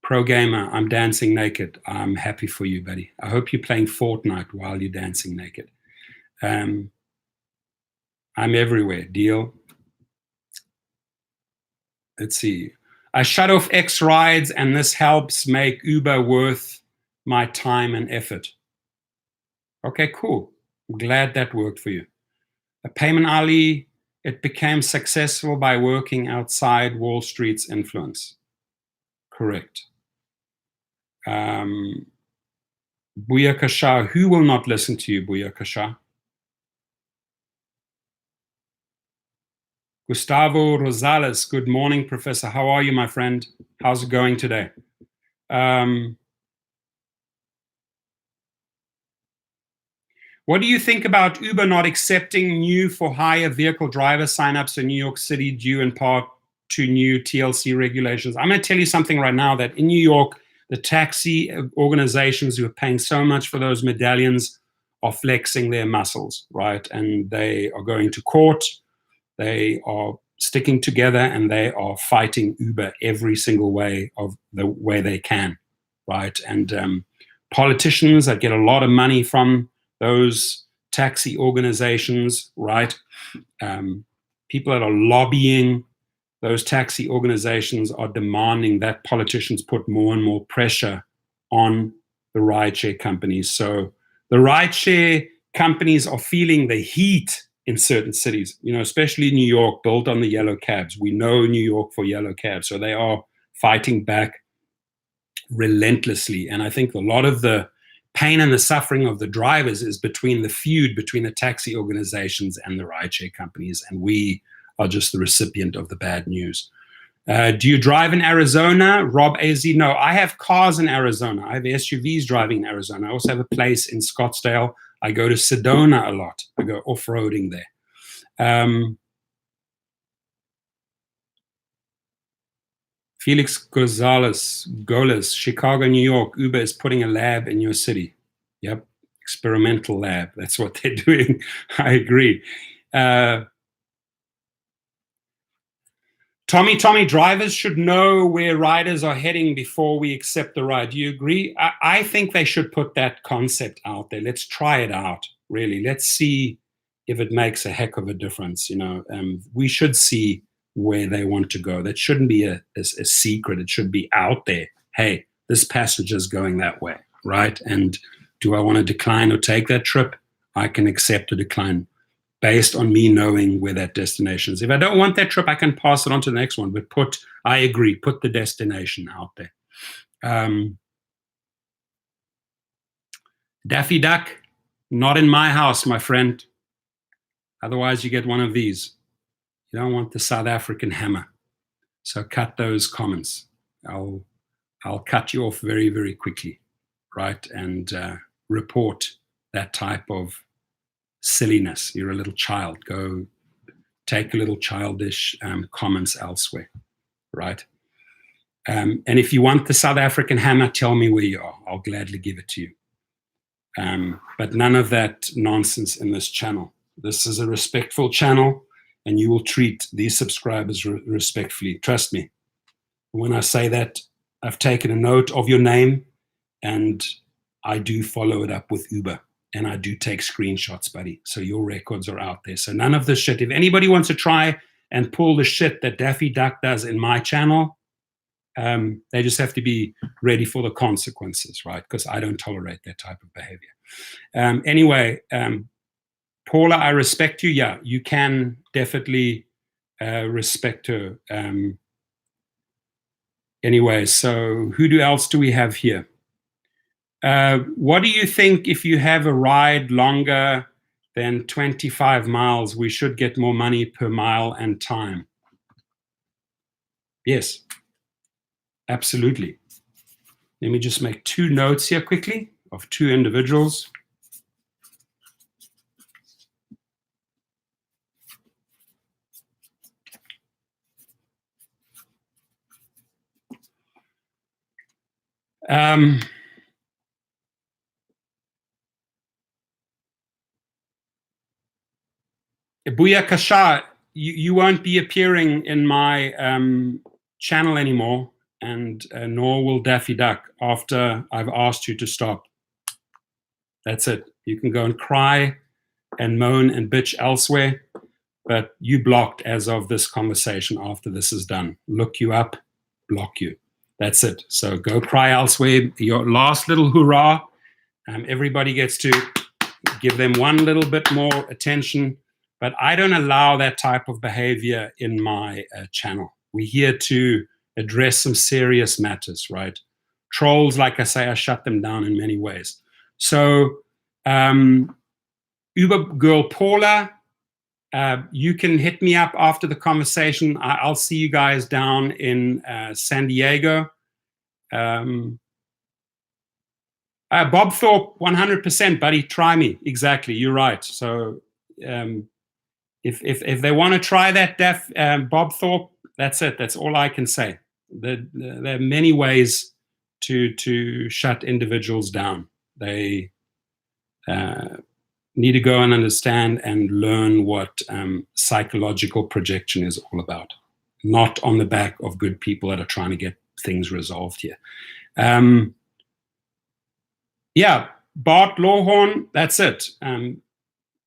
Pro Gamer, I'm dancing naked. I'm happy for you, buddy. I hope you're playing Fortnite while you're dancing naked. I'm everywhere. Deal. Let's see. I shut off X rides, and this helps make Uber worth my time and effort. Okay, cool. I'm glad that worked for you. Payman Ali, it became successful by working outside Wall Street's influence. Correct. Booyakasha, who will not listen to you, Booyakasha? Gustavo Rosales, good morning, Professor. How are you, my friend? How's it going today? What do you think about Uber not accepting new for hire vehicle driver signups in New York City due in part to new TLC regulations? I'm going to tell you something right now, that in New York, the taxi organizations who are paying so much for those medallions are flexing their muscles, right? And they are going to court, they are sticking together, and they are fighting Uber every single way of the way they can, right? And politicians that get a lot of money from those taxi organizations, right? People that are lobbying those taxi organizations are demanding that politicians put more and more pressure on the rideshare companies. So the rideshare companies are feeling the heat in certain cities, especially New York, built on the yellow cabs. We know New York for yellow cabs. So they are fighting back relentlessly. And I think a lot of the pain and the suffering of the drivers is between the feud between the taxi organizations and the rideshare companies. And we are just the recipient of the bad news. Do you drive in Arizona? Rob AZ, no, I have cars in Arizona. I have SUVs driving in Arizona. I also have a place in Scottsdale. I go to Sedona a lot. I go off-roading there. Felix Golas, Chicago, New York, Uber is putting a lab in your city. Yep, experimental lab. That's what they're doing. I agree. Tommy, drivers should know where riders are heading before we accept the ride. Do you agree? I think they should put that concept out there. Let's try it out, really. Let's see if it makes a heck of a difference. We should see where they want to go. That shouldn't be a secret. It should be out there. Hey, this passenger's going that way, right? And do I want to decline or take that trip? I can accept a decline based on me knowing where that destination is. If I don't want that trip, I can pass it on to the next one. But I agree, put the destination out there. Daffy Duck, not in my house, my friend. Otherwise, you get one of these. You don't want the South African hammer. So cut those comments. I'll cut you off very, very quickly, right? And report that type of silliness. You're a little child. Go take a little childish comments elsewhere, right? And if you want the South African hammer, tell me where you are. I'll gladly give it to you. But none of that nonsense in this channel. This is a respectful channel, and you will treat these subscribers respectfully. Trust me. When I say that, I've taken a note of your name, and I do follow it up with Uber. And I do take screenshots, buddy. So your records are out there. So none of this shit. If anybody wants to try and pull the shit that Daffy Duck does in my channel, they just have to be ready for the consequences, right? Because I don't tolerate that type of behavior. Anyway, Paula, I respect you. Yeah, you can definitely respect her. Anyway, so who else do we have here? What do you think if you have a ride longer than 25 miles, we should get more money per mile and time? Yes, absolutely. Let me just make 2 notes here quickly of 2 individuals. Booyah Kasha, you won't be appearing in my channel anymore, and nor will Daffy Duck after I've asked you to stop. That's it. You can go and cry and moan and bitch elsewhere, but you blocked as of this conversation after this is done. Look you up, block you. That's it. So go cry elsewhere. Your last little hurrah. Everybody gets to give them one little bit more attention. But I don't allow that type of behavior in my channel. We're here to address some serious matters, right? Trolls, like I say, I shut them down in many ways. So, Uber girl Paula, you can hit me up after the conversation. I'll see you guys down in San Diego. Bob Thorpe, 100%, buddy. Try me. Exactly. You're right. So, if they want to try that, Bob Thorpe, that's it. That's all I can say. There are many ways to shut individuals down. need to go and understand and learn what psychological projection is all about, not on the back of good people that are trying to get things resolved here. Yeah, Bart Lawhorn, that's it.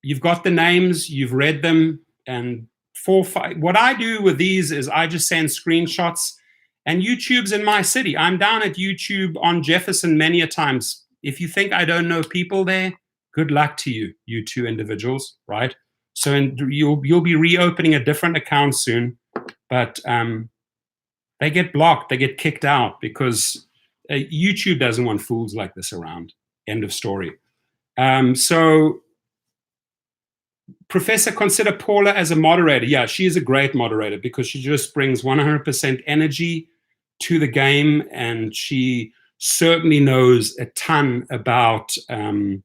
You've got the names, you've read them, and what I do with these is I just send screenshots, and YouTube's in my city. I'm down at YouTube on Jefferson many a times. If you think I don't know people there, good luck to you, you two individuals, right? So you'll be reopening a different account soon, but they get blocked, they get kicked out because YouTube doesn't want fools like this around. End of story. So Professor, consider Paula as a moderator. Yeah, she is a great moderator because she just brings 100% energy to the game, and she certainly knows a ton about the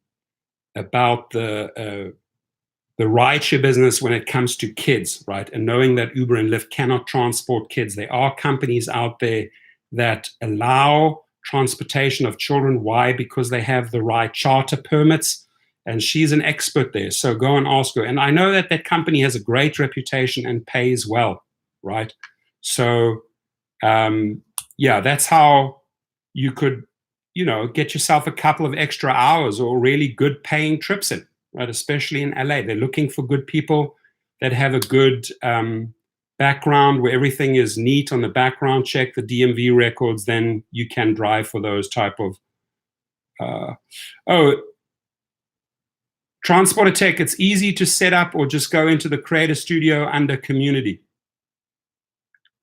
rideshare business when it comes to kids, right? And knowing that Uber and Lyft cannot transport kids. There are companies out there that allow transportation of children. Why? Because they have the right charter permits, and she's an expert there. So go and ask her. And I know that that company has a great reputation and pays well, right? So yeah, that's how you could, get yourself a couple of extra hours or really good paying trips in, right? Especially in LA. They're looking for good people that have a good background where everything is neat on the background check, the DMV records. Then you can drive for those type of Transporter Tech, it's easy to set up or just go into the Creator Studio under Community.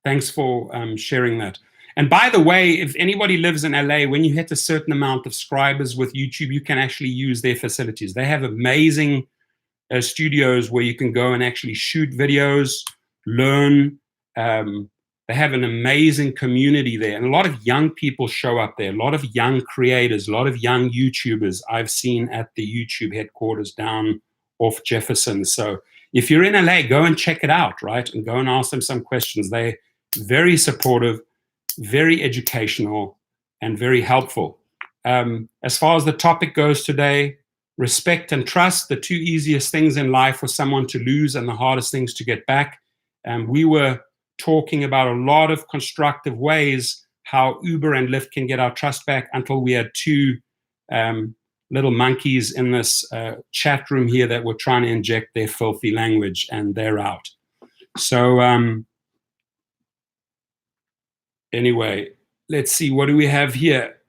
Thanks for sharing that. And by the way, if anybody lives in LA, when you hit a certain amount of subscribers with YouTube, you can actually use their facilities. They have amazing studios where you can go and actually shoot videos, learn. They have an amazing community there, and a lot of young people show up there, a lot of young creators, a lot of young YouTubers I've seen at the YouTube headquarters down off Jefferson. So if you're in LA, go and check it out, right? And go and ask them some questions. They're very supportive, very educational, and very helpful. As far as the topic goes today, respect and trust, the two easiest things in life for someone to lose and the hardest things to get back. We were talking about a lot of constructive ways how Uber and Lyft can get our trust back until we had two little monkeys in this chat room here that were trying to inject their filthy language, and they're out. So anyway, let's see, what do we have here?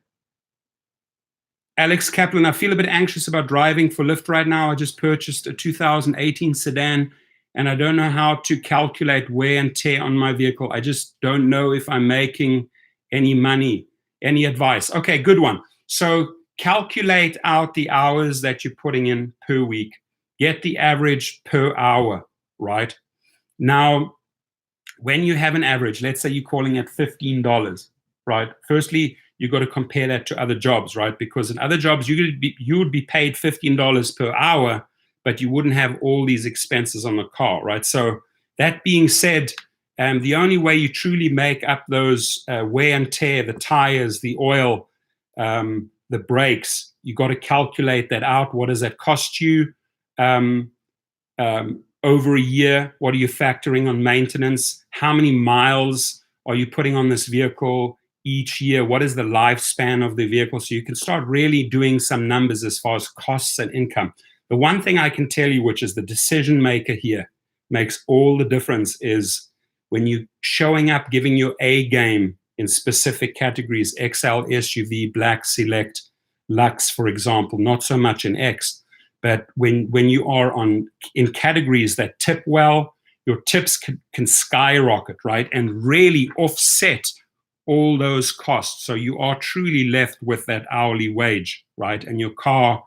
Alex Kaplan, I feel a bit anxious about driving for Lyft right now. I just purchased a 2018 sedan, and I don't know how to calculate wear and tear on my vehicle. I just don't know if I'm making any money. Any advice? Okay, good one. So calculate out the hours that you're putting in per week. Get the average per hour, right? Now, when you have an average, let's say you're calling it $15, right? Firstly, you've got to compare that to other jobs, right? Because in other jobs, you would be paid $15 per hour, but you wouldn't have all these expenses on the car, right? So that being said, the only way you truly make up those wear and tear, the tires, the oil, the brakes, you got to calculate that out. What does that cost you over a year? What are you factoring on maintenance? How many miles are you putting on this vehicle each year? What is the lifespan of the vehicle? So you can start really doing some numbers as far as costs and income. The one thing I can tell you, which is the decision maker here, makes all the difference, is when you're showing up, giving your A game in specific categories, XL, SUV, Black, Select, Lux, for example, not so much in X, but when you are in categories that tip well, your tips can skyrocket, right? And really offset all those costs. So you are truly left with that hourly wage, right? And your car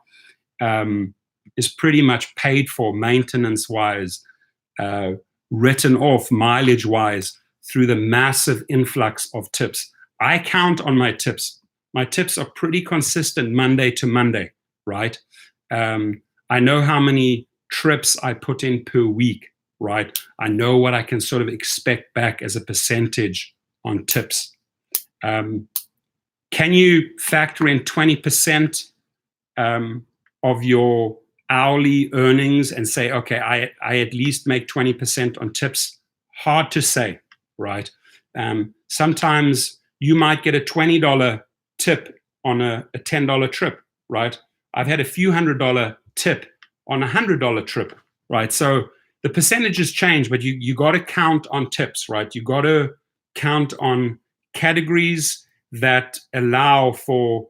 is pretty much paid for maintenance-wise, written off mileage-wise through the massive influx of tips. I count on my tips. My tips are pretty consistent Monday to Monday, right? I know how many trips I put in per week, right? I know what I can sort of expect back as a percentage on tips. Can you factor in 20% of your hourly earnings and say, okay, I at least make 20% on tips? Hard to say, right? Sometimes you might get a $20 tip on a $10 trip, right? I've had a few $100 tip on a $100 trip, right? So the percentages change, but you got to count on tips, right? You got to count on categories that allow for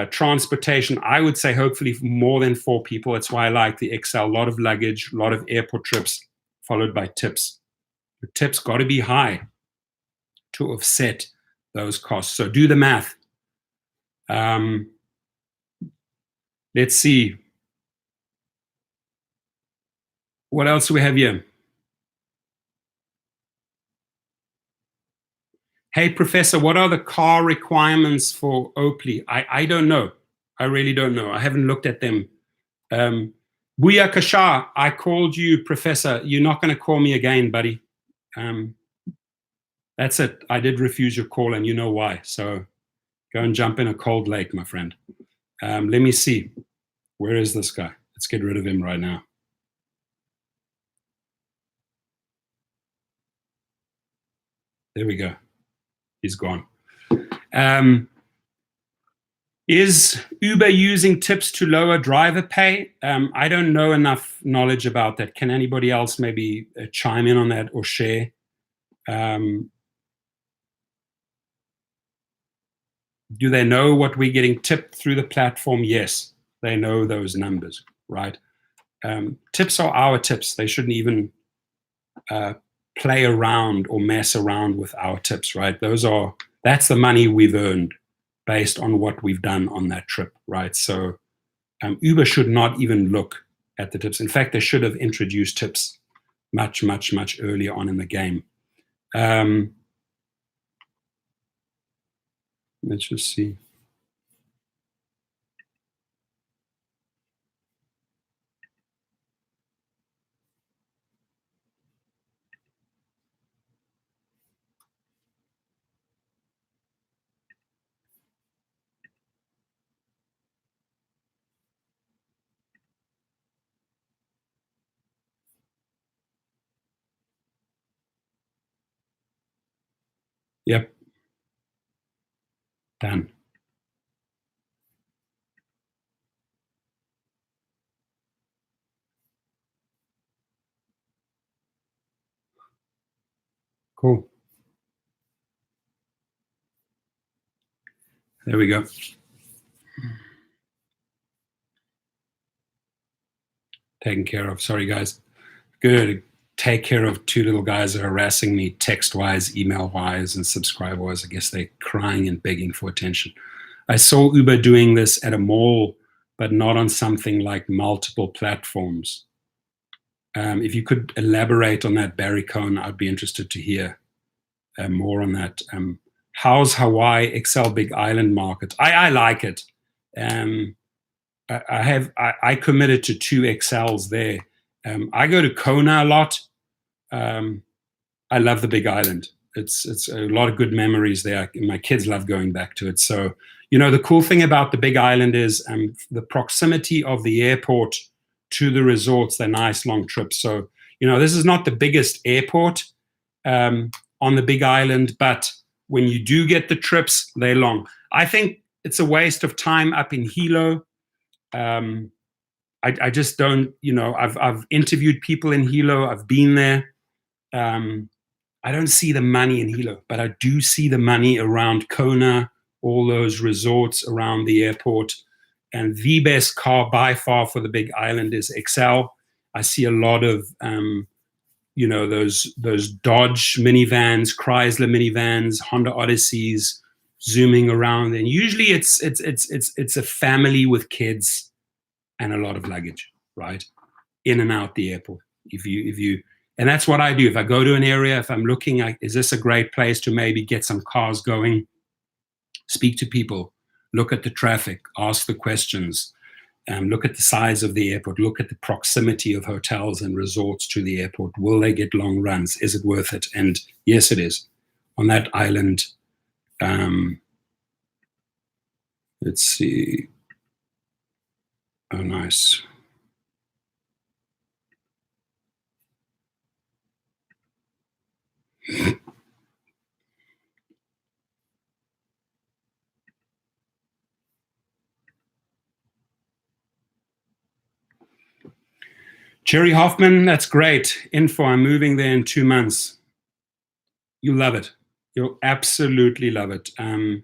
transportation. I would say hopefully more than 4 people. That's why I like the XL. A lot of luggage, a lot of airport trips, followed by tips. The tips got to be high to offset those costs. So do the math. Let's see. What else do we have here? Hey, Professor, what are the car requirements for Oakley? I don't know. I really don't know. I haven't looked at them. Buya Kashar, I called you, Professor. You're not going to call me again, buddy. That's it. I did refuse your call, and you know why. So go and jump in a cold lake, my friend. Let me see. Where is this guy? Let's get rid of him right now. There we go. He's gone. Is Uber using tips to lower driver pay? I don't know enough knowledge about that. Can anybody else maybe chime in on that or share? Do they know what we're getting tipped through the platform? Yes, they know those numbers, right? Tips are our tips. They shouldn't even play around or mess around with our tips, right? That's the money we've earned based on what we've done on that trip, right? So Uber should not even look at the tips. In fact, they should have introduced tips much, much, much earlier on in the game. Let's just see. Yep. Done. Cool. There we go. Taken care of. Sorry, guys. Good. Take care of 2 little guys that are harassing me text-wise, email-wise, and subscribe-wise. I guess they're crying and begging for attention. I saw Uber doing this at a mall, but not on something like multiple platforms. If you could elaborate on that, Barry Cohen, I'd be interested to hear more on that. How's Hawaii XL Big Island market? I like it. I committed to 2 XLs there. I go to Kona a lot. I love the Big Island. It's a lot of good memories there. My kids love going back to it. So, the cool thing about the Big Island is the proximity of the airport to the resorts. They're nice long trips. So, this is not the biggest airport on the Big Island, but when you do get the trips, they're long. I think it's a waste of time up in Hilo. I just don't, I've interviewed people in Hilo. I've been there. I don't see the money in Hilo, but I do see the money around Kona, all those resorts around the airport. And the best car by far for the Big Island is XL. I see a lot of, those Dodge minivans, Chrysler minivans, Honda Odysseys zooming around. And usually it's a family with kids and a lot of luggage, right? In and out the airport. And that's what I do. If I go to an area, if I'm looking at, is this a great place to maybe get some cars going, speak to people, look at the traffic, ask the questions, look at the size of the airport, look at the proximity of hotels and resorts to the airport. Will they get long runs? Is it worth it? And yes, it is. On that island, let's see. Oh, nice. Jerry Hoffman, that's great info. I'm moving there in 2 months. You love it. You'll absolutely love it. I'm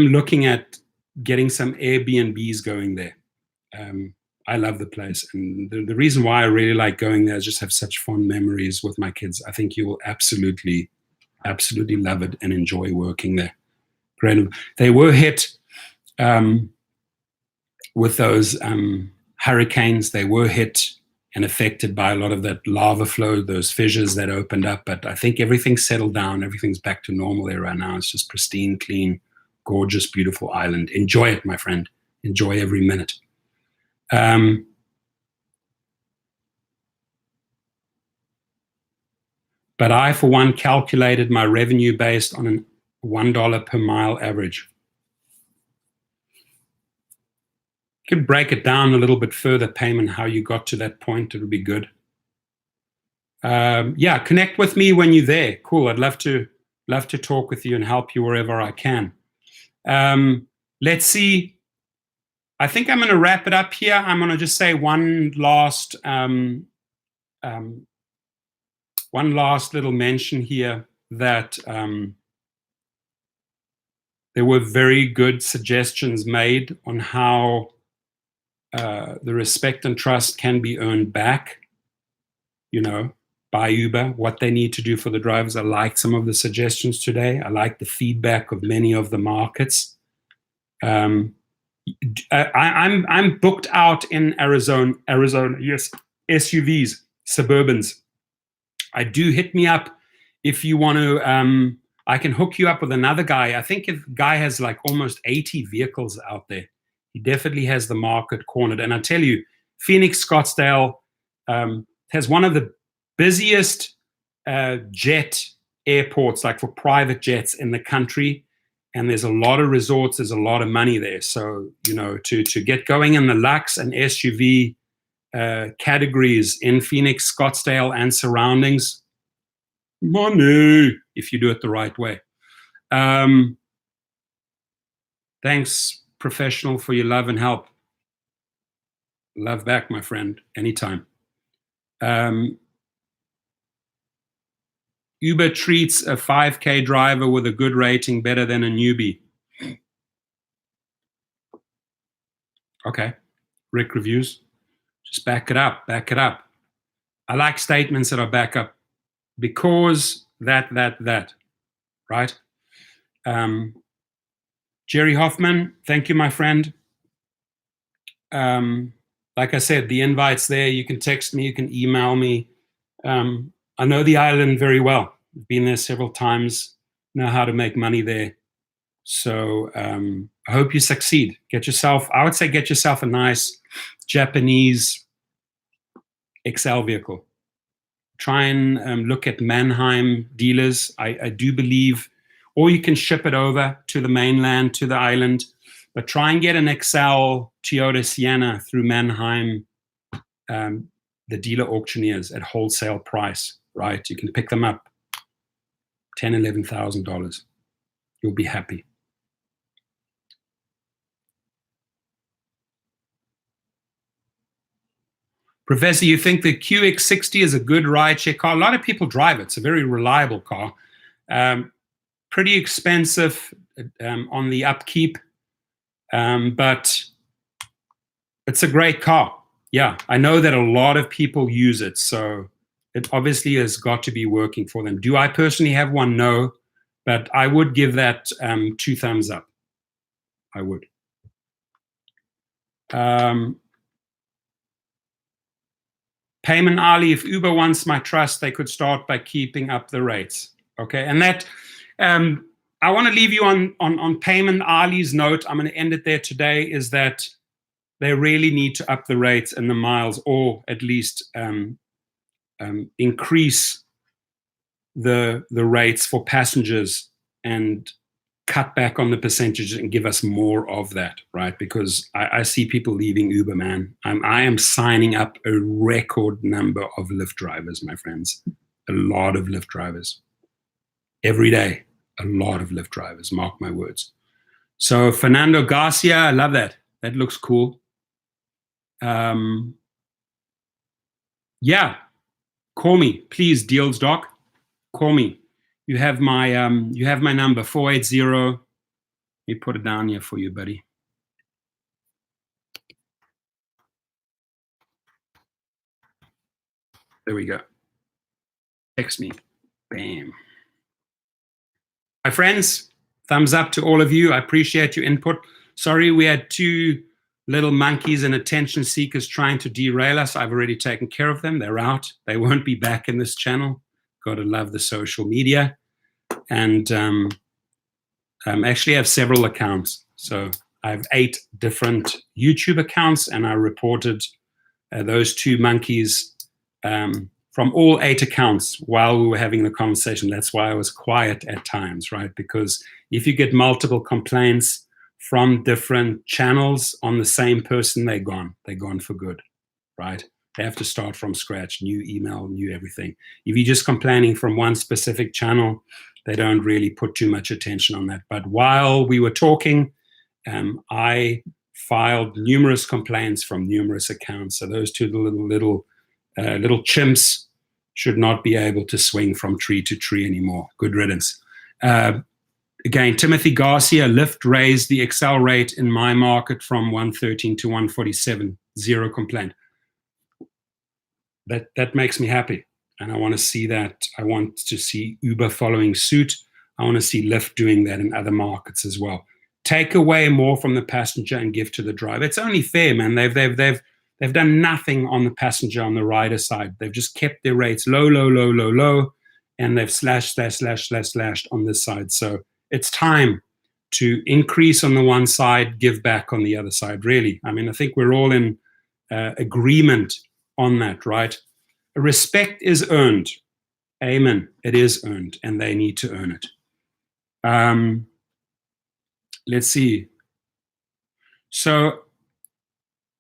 looking at getting some Airbnbs going there. I love the place. And the reason why I really like going there is just have such fond memories with my kids. I think you will absolutely love it and enjoy working there. Great. They were hit with those hurricanes. They were hit and affected by a lot of that lava flow, those fissures that opened up. But I think everything's settled down. Everything's back to normal there right now. It's just pristine, clean, gorgeous, beautiful island. Enjoy it, my friend. Enjoy every minute. But I, for one, calculated my revenue based on a $1 per mile average. You can break it down a little bit further, Payman, how you got to that point. It would be good. Yeah, connect with me when you're there. Cool. I'd love to talk with you and help you wherever I can. Let's see. I think I'm going to wrap it up here. I'm going to just say one last little mention here that there were very good suggestions made on how the respect and trust can be earned back, by Uber, what they need to do for the drivers. I liked some of the suggestions today. I like the feedback of many of the markets. I'm booked out in Arizona, yes, SUVs, Suburbans. I do hit me up if you want to. I can hook you up with another guy. I think if guy has like almost 80 vehicles out there. He definitely has the market cornered. And I tell you, Phoenix, Scottsdale has one of the busiest jet airports, like for private jets in the country. And there's a lot of resorts. There's a lot of money there. So, to get going in the Lux and SUV categories in Phoenix, Scottsdale, and surroundings, money, if you do it the right way. Thanks, professional, for your love and help. Love back, my friend, anytime. Uber treats a 5K driver with a good rating better than a newbie. Okay, Rick reviews. Just back it up. I like statements that are back up because that, right? Jerry Hoffman, thank you, my friend. Like I said, the invite's there. You can text me, you can email me. I know the island very well. I've been there several times, know how to make money there. So I hope you succeed. Get yourself a nice Japanese XL vehicle. Try and look at Mannheim dealers. I do believe, or you can ship it over to the mainland, to the island, but try and get an XL Toyota Sienna through Mannheim, the dealer auctioneers at wholesale price, right? You can pick them up, $10,000, $11,000. You'll be happy. Professor, you think the QX60 is a good rideshare car? A lot of people drive it. It's a very reliable car. Pretty expensive on the upkeep, but it's a great car. Yeah, I know that a lot of people use it, so it obviously has got to be working for them. Do I personally have one? No, but I would give that 2 thumbs up. I would. Payment Ali, if Uber wants my trust, they could start by keeping up the rates. Okay, and that I want to leave you on Payment Ali's note. I'm going to end it there today. Is that they really need to up the rates and the miles, or at least increase the rates for passengers and cut back on the percentages and give us more of that, right? Because I see people leaving Uber, man. I am signing up a record number of Lyft drivers, my friends. A lot of Lyft drivers. Every day, a lot of Lyft drivers, mark my words. So Fernando Garcia, I love that. That looks cool. Yeah, call me, please, Deals Doc. Call me. You have my number, 480. Let me put it down here for you, buddy. There we go. Text me. Bam. My friends, thumbs up to all of you. I appreciate your input. Sorry, we had two little monkeys and attention seekers trying to derail us. I've already taken care of them. They're out. They won't be back in this channel. Got to love the social media. And actually I have several accounts. So I have 8 different YouTube accounts, and I reported those two monkeys from all 8 accounts while we were having the conversation. That's why I was quiet at times, right? Because if you get multiple complaints from different channels on the same person, they're gone. They're gone for good, right? They have to start from scratch, new email, new everything. If you're just complaining from one specific channel, they don't really put too much attention on that. But while we were talking, I filed numerous complaints from numerous accounts. So those two little chimps should not be able to swing from tree to tree anymore. Good riddance. Again, Timothy Garcia, Lyft raised the Excel rate in my market from 113 to 147, 0 complaint. That makes me happy. And I want to see that. I want to see Uber following suit. I want to see Lyft doing that in other markets as well. Take away more from the passenger and give to the driver. It's only fair, man. They've done nothing on the passenger, on the rider side. They've just kept their rates low, and they've slashed on this side. So it's time to increase on the one side, give back on the other side, really. I mean, I think we're all in agreement on that, right? Respect is earned. Amen. It is earned, and they need to earn it. Let's see. So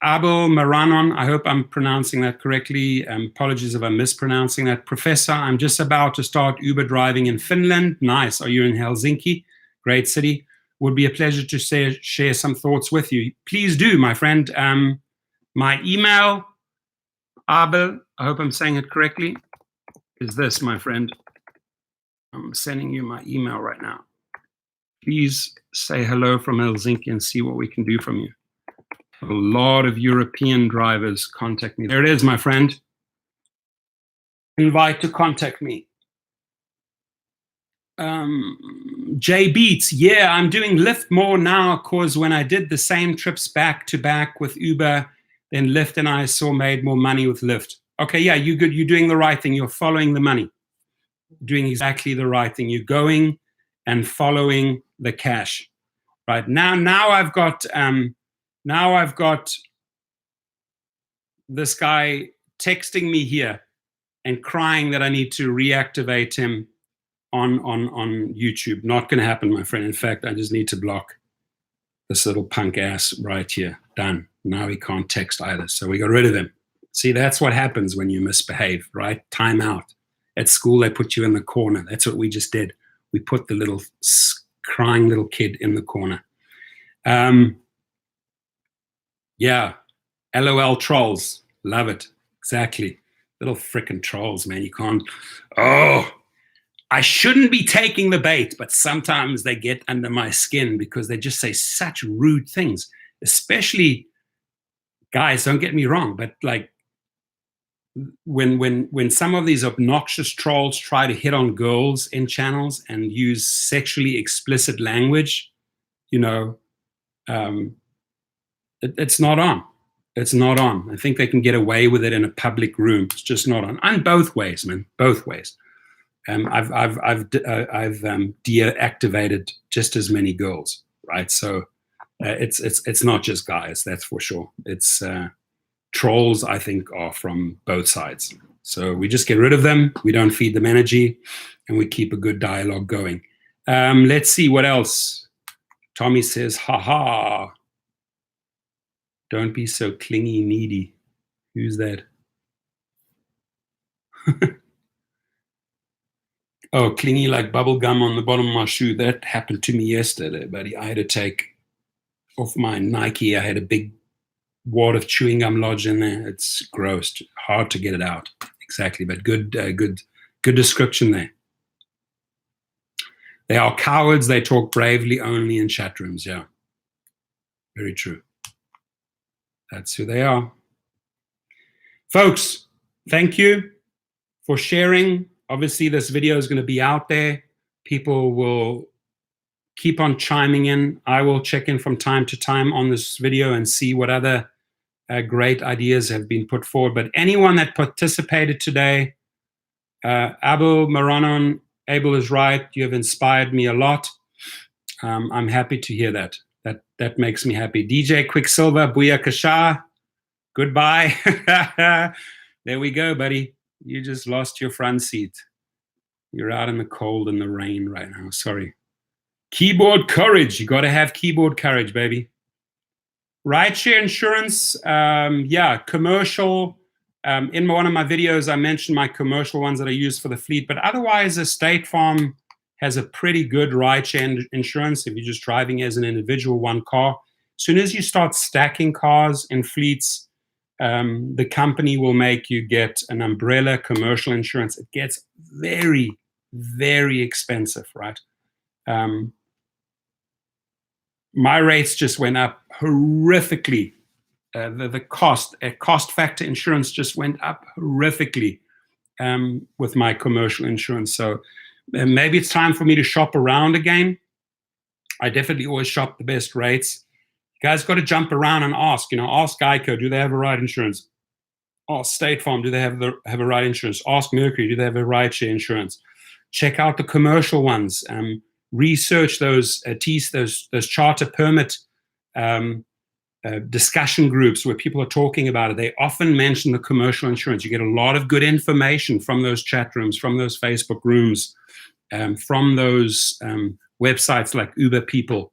Abel Maranon, I hope I'm pronouncing that correctly. Apologies if I'm mispronouncing that. Professor, I'm just about to start Uber driving in Finland. Nice. Are you in Helsinki? Great city. Would be a pleasure to share some thoughts with you. Please do, my friend. My email, Abel, I hope I'm saying it correctly, is this, my friend. I'm sending you my email right now. Please say hello from Helsinki and see what we can do from you. A lot of European drivers contact me. There it is, my friend. Invite to contact me. J Beats, yeah, I'm doing Lyft more now because when I did the same trips back to back with Uber, then Lyft and I made more money with Lyft. Okay, yeah, you're good. You're doing the right thing. You're following the money. Doing exactly the right thing. You're going and following the cash. Right now I've got this guy texting me here and crying that I need to reactivate him on YouTube. Not going to happen, my friend. In fact, I just need to block this little punk ass right here. Done. Now he can't text either. So we got rid of him. See, that's what happens when you misbehave, right? Time out. At school, they put you in the corner. That's what we just did. We put the little crying little kid in the corner. Yeah. LOL trolls. Love it. Exactly. Little frickin' trolls, man. You can't. Oh, I shouldn't be taking the bait, but sometimes they get under my skin because they just say such rude things. Especially, guys, don't get me wrong, but like when some of these obnoxious trolls try to hit on girls in channels and use sexually explicit language, you know, it's not on. It's not on. I think they can get away with it in a public room. It's just not on. And both ways, man. Both ways. I've deactivated just as many girls, right? So it's not just guys, that's for sure. It's trolls, I think, are from both sides. So we just get rid of them. We don't feed them energy, and we keep a good dialogue going. Let's see what else. Tommy says, "Ha. Don't be so clingy, needy." Who's that? Oh, clingy like bubble gum on the bottom of my shoe. That happened to me yesterday, buddy. I had to take off my Nike. I had a big wad of chewing gum lodged in there. It's gross, hard to get it out. Exactly, but good description there. They are cowards. They talk bravely only in chat rooms. Yeah, very true. That's who they are. Folks, thank you for sharing. Obviously, this video is going to be out there. People will keep on chiming in. I will check in from time to time on this video and see what other great ideas have been put forward. But anyone that participated today, Abel Maranon, Abel is right. You have inspired me a lot. I'm happy to hear that. That makes me happy. DJ Quicksilver, Booyah Kasha, goodbye. There we go, buddy. You just lost your front seat. You're out in the cold and the rain right now. Sorry. Keyboard courage. You got to have keyboard courage, baby. Rideshare insurance, yeah, commercial. In one of my videos, I mentioned my commercial ones that I use for the fleet, but otherwise, a State Farm has a pretty good rideshare insurance if you're just driving as an individual, one car. As soon as you start stacking cars in fleets, the company will make you get an umbrella commercial insurance. It gets very, very expensive, right? My rates just went up horrifically. The cost factor insurance just went up horrifically with my commercial insurance. So maybe it's time for me to shop around again. I definitely always shop the best rates. You guys got to jump around and ask. Ask Geico, do they have a ride insurance? Ask State Farm, do they have a ride insurance? Ask Mercury, do they have a rideshare insurance? Check out the commercial ones. Research those charter permit discussion groups where people are talking about it. They often mention the commercial insurance. You get a lot of good information from those chat rooms, from those Facebook rooms, from those websites like Uber People,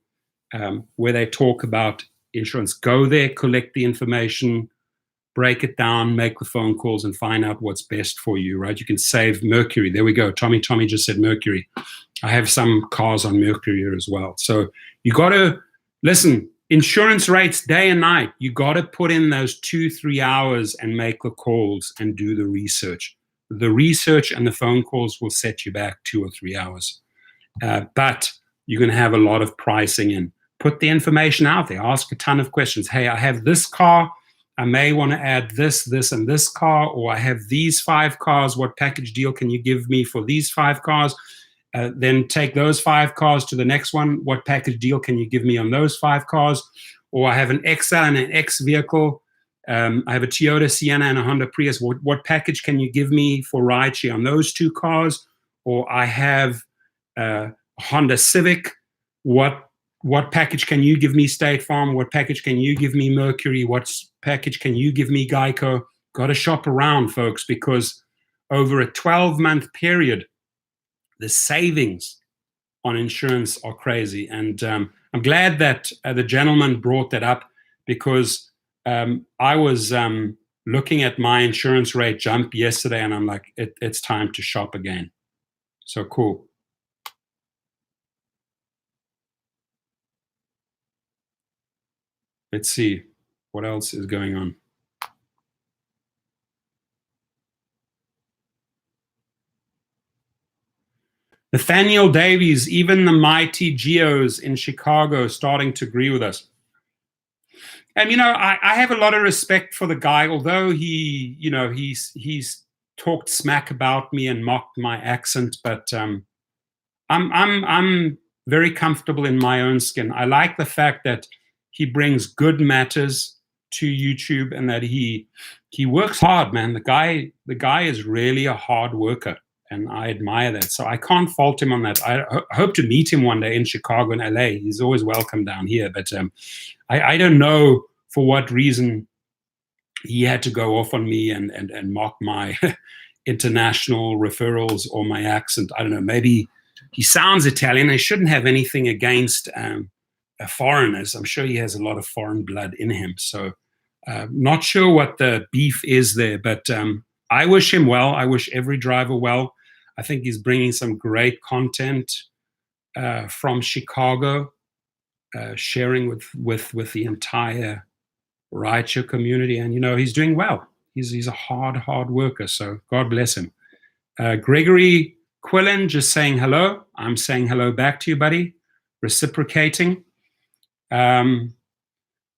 where they talk about insurance. Go there, collect the information, break it down, make the phone calls, and find out what's best for you, right? You can save Mercury. There we go. Tommy just said Mercury. I have some cars on Mercury here as well. So you got to listen. Insurance rates day and night. You got to put in those 2-3 hours and make the calls and do the research. The research and the phone calls will set you back 2 or 3 hours. But you're going to have a lot of pricing in. Put the information out there. Ask a ton of questions. Hey, I have this car. I may want to add this, and this car, or I have these 5 cars. What package deal can you give me for these 5 cars? Then take those 5 cars to the next one. What package deal can you give me on those 5 cars? Or I have an XL and an X vehicle. I have a Toyota Sienna and a Honda Prius. What package can you give me for rideshare on those 2 cars? Or I have a Honda Civic. What package can you give me, State Farm? What package can you give me, Mercury? What package can you give me, Geico? Got to shop around, folks, because over a 12-month period, the savings on insurance are crazy. And I'm glad that the gentleman brought that up, because I was looking at my insurance rate jump yesterday, and I'm like, it's time to shop again. So cool. Let's see what else is going on. Nathaniel Davies, even the mighty geos in Chicago starting to agree with us. And, I have a lot of respect for the guy, although he's talked smack about me and mocked my accent, but I'm very comfortable in my own skin. I like the fact that he brings good matters to YouTube, and that he works hard, man. The guy is really a hard worker, and I admire that. So I can't fault him on that. I hope to meet him one day in Chicago and LA. He's always welcome down here, but I don't know for what reason he had to go off on me and mock my international referrals or my accent. I don't know. Maybe he sounds Italian. I shouldn't have anything against foreigners. I'm sure he has a lot of foreign blood in him. So not sure what the beef is there, but I wish him well. I wish every driver well. I think he's bringing some great content from Chicago, sharing with the entire Rideshare community. And, he's doing well. He's a hard worker. So God bless him. Gregory Quillen just saying hello. I'm saying hello back to you, buddy. Reciprocating.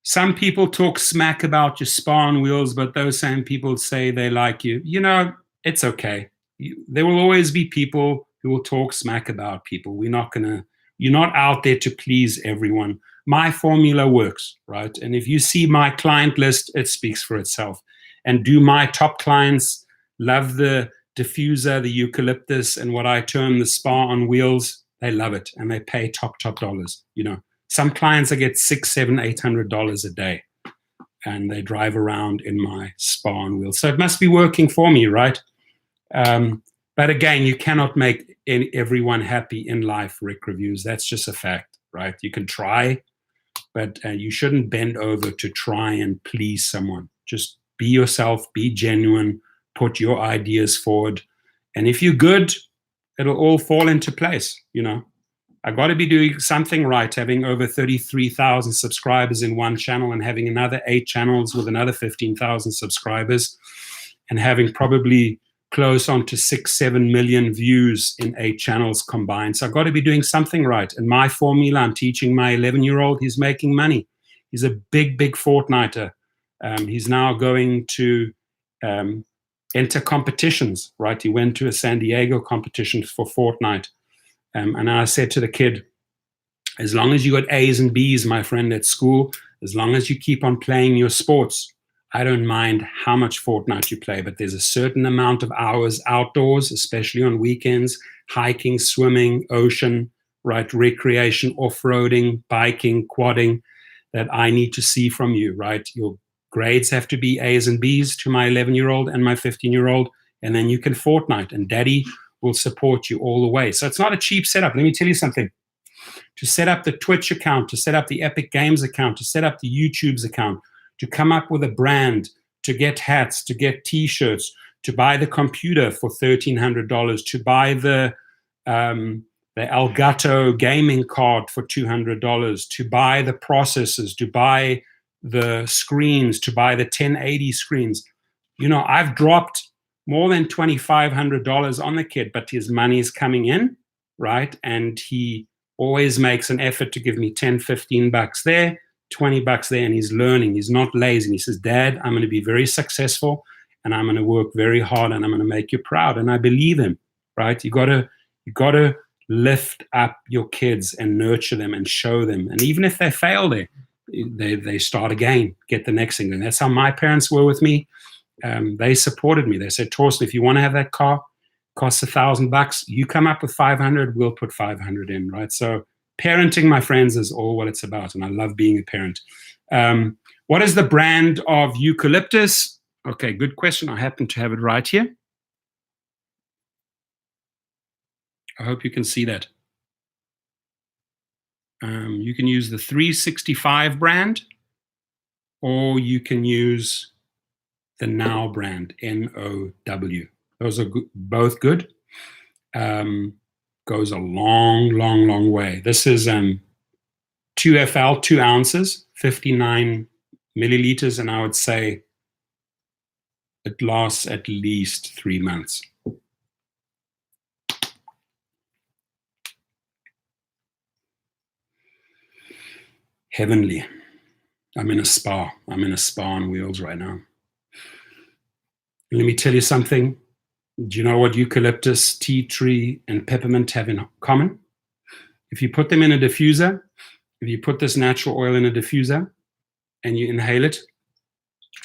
Some people talk smack about your spa on wheels, but those same people say they like you. It's okay. There will always be people who will talk smack about people. You're not out there to please everyone. My formula works, right? And if you see my client list, it speaks for itself. And do my top clients love the diffuser, the eucalyptus, and what I term the spa on wheels? They love it, and they pay top dollars. Some clients I get $600, $700, $800 a day, and they drive around in my spa on wheels. So it must be working for me, right? But again, you cannot make everyone happy in life, Rick Reviews. That's just a fact, right? You can try, but you shouldn't bend over to try and please someone. Just be yourself, be genuine, put your ideas forward. And if you're good, it'll all fall into place, I got to be doing something right, having over 33,000 subscribers in one channel and having another 8 channels with another 15,000 subscribers and having probably close on to 6-7 million views in 8 channels combined. So I've got to be doing something right. And my formula, I'm teaching my 11-year-old, he's making money. He's a big Fortniter. He's now going to enter competitions, right? He went to a San Diego competition for Fortnite. And I said to the kid, as long as you got A's and B's, my friend, at school, as long as you keep on playing your sports, I don't mind how much Fortnite you play, but there's a certain amount of hours outdoors, especially on weekends, hiking, swimming, ocean, right, recreation, off-roading, biking, quadding, that I need to see from you, right? Your grades have to be A's and B's to my 11-year-old and my 15-year-old, and then you can Fortnite, and daddy will support you all the way. So it's not a cheap setup. Let me tell you something. To set up the Twitch account, to set up the Epic Games account, to set up the YouTube's account, to come up with a brand, to get hats, to get T-shirts, to buy the computer for $1,300, to buy the Elgato gaming card for $200, to buy the processors, to buy the screens, to buy the 1080 screens. I've dropped more than $2,500 on the kid, but his money is coming in, right? And he always makes an effort to give me 10, 15 bucks there, 20 bucks there, and he's learning. He's not lazy. And he says, Dad, I'm going to be very successful, and I'm going to work very hard, and I'm going to make you proud. And I believe him, right? You got to lift up your kids and nurture them and show them. And even if they fail there, they start again, get the next thing. And that's how my parents were with me. They supported me. They said, Torsten, if you want to have that car, costs $1,000. You come up with 500, we'll put 500 in, right? So parenting, my friends, is all what it's about. And I love being a parent. What is the brand of eucalyptus? Okay, good question. I happen to have it right here. I hope you can see that. You can use the 365 brand, or you can use the Now brand, N-O-W. Those are both good. Goes a long way. This is 2FL, 2 ounces, 59 milliliters, and I would say it lasts at least 3 months. Heavenly. I'm in a spa. I'm in a spa on wheels right now. Let me tell you something. Do you know what eucalyptus, tea tree, and peppermint have in common? If you put them in a diffuser, if you put this natural oil in a diffuser and you inhale it,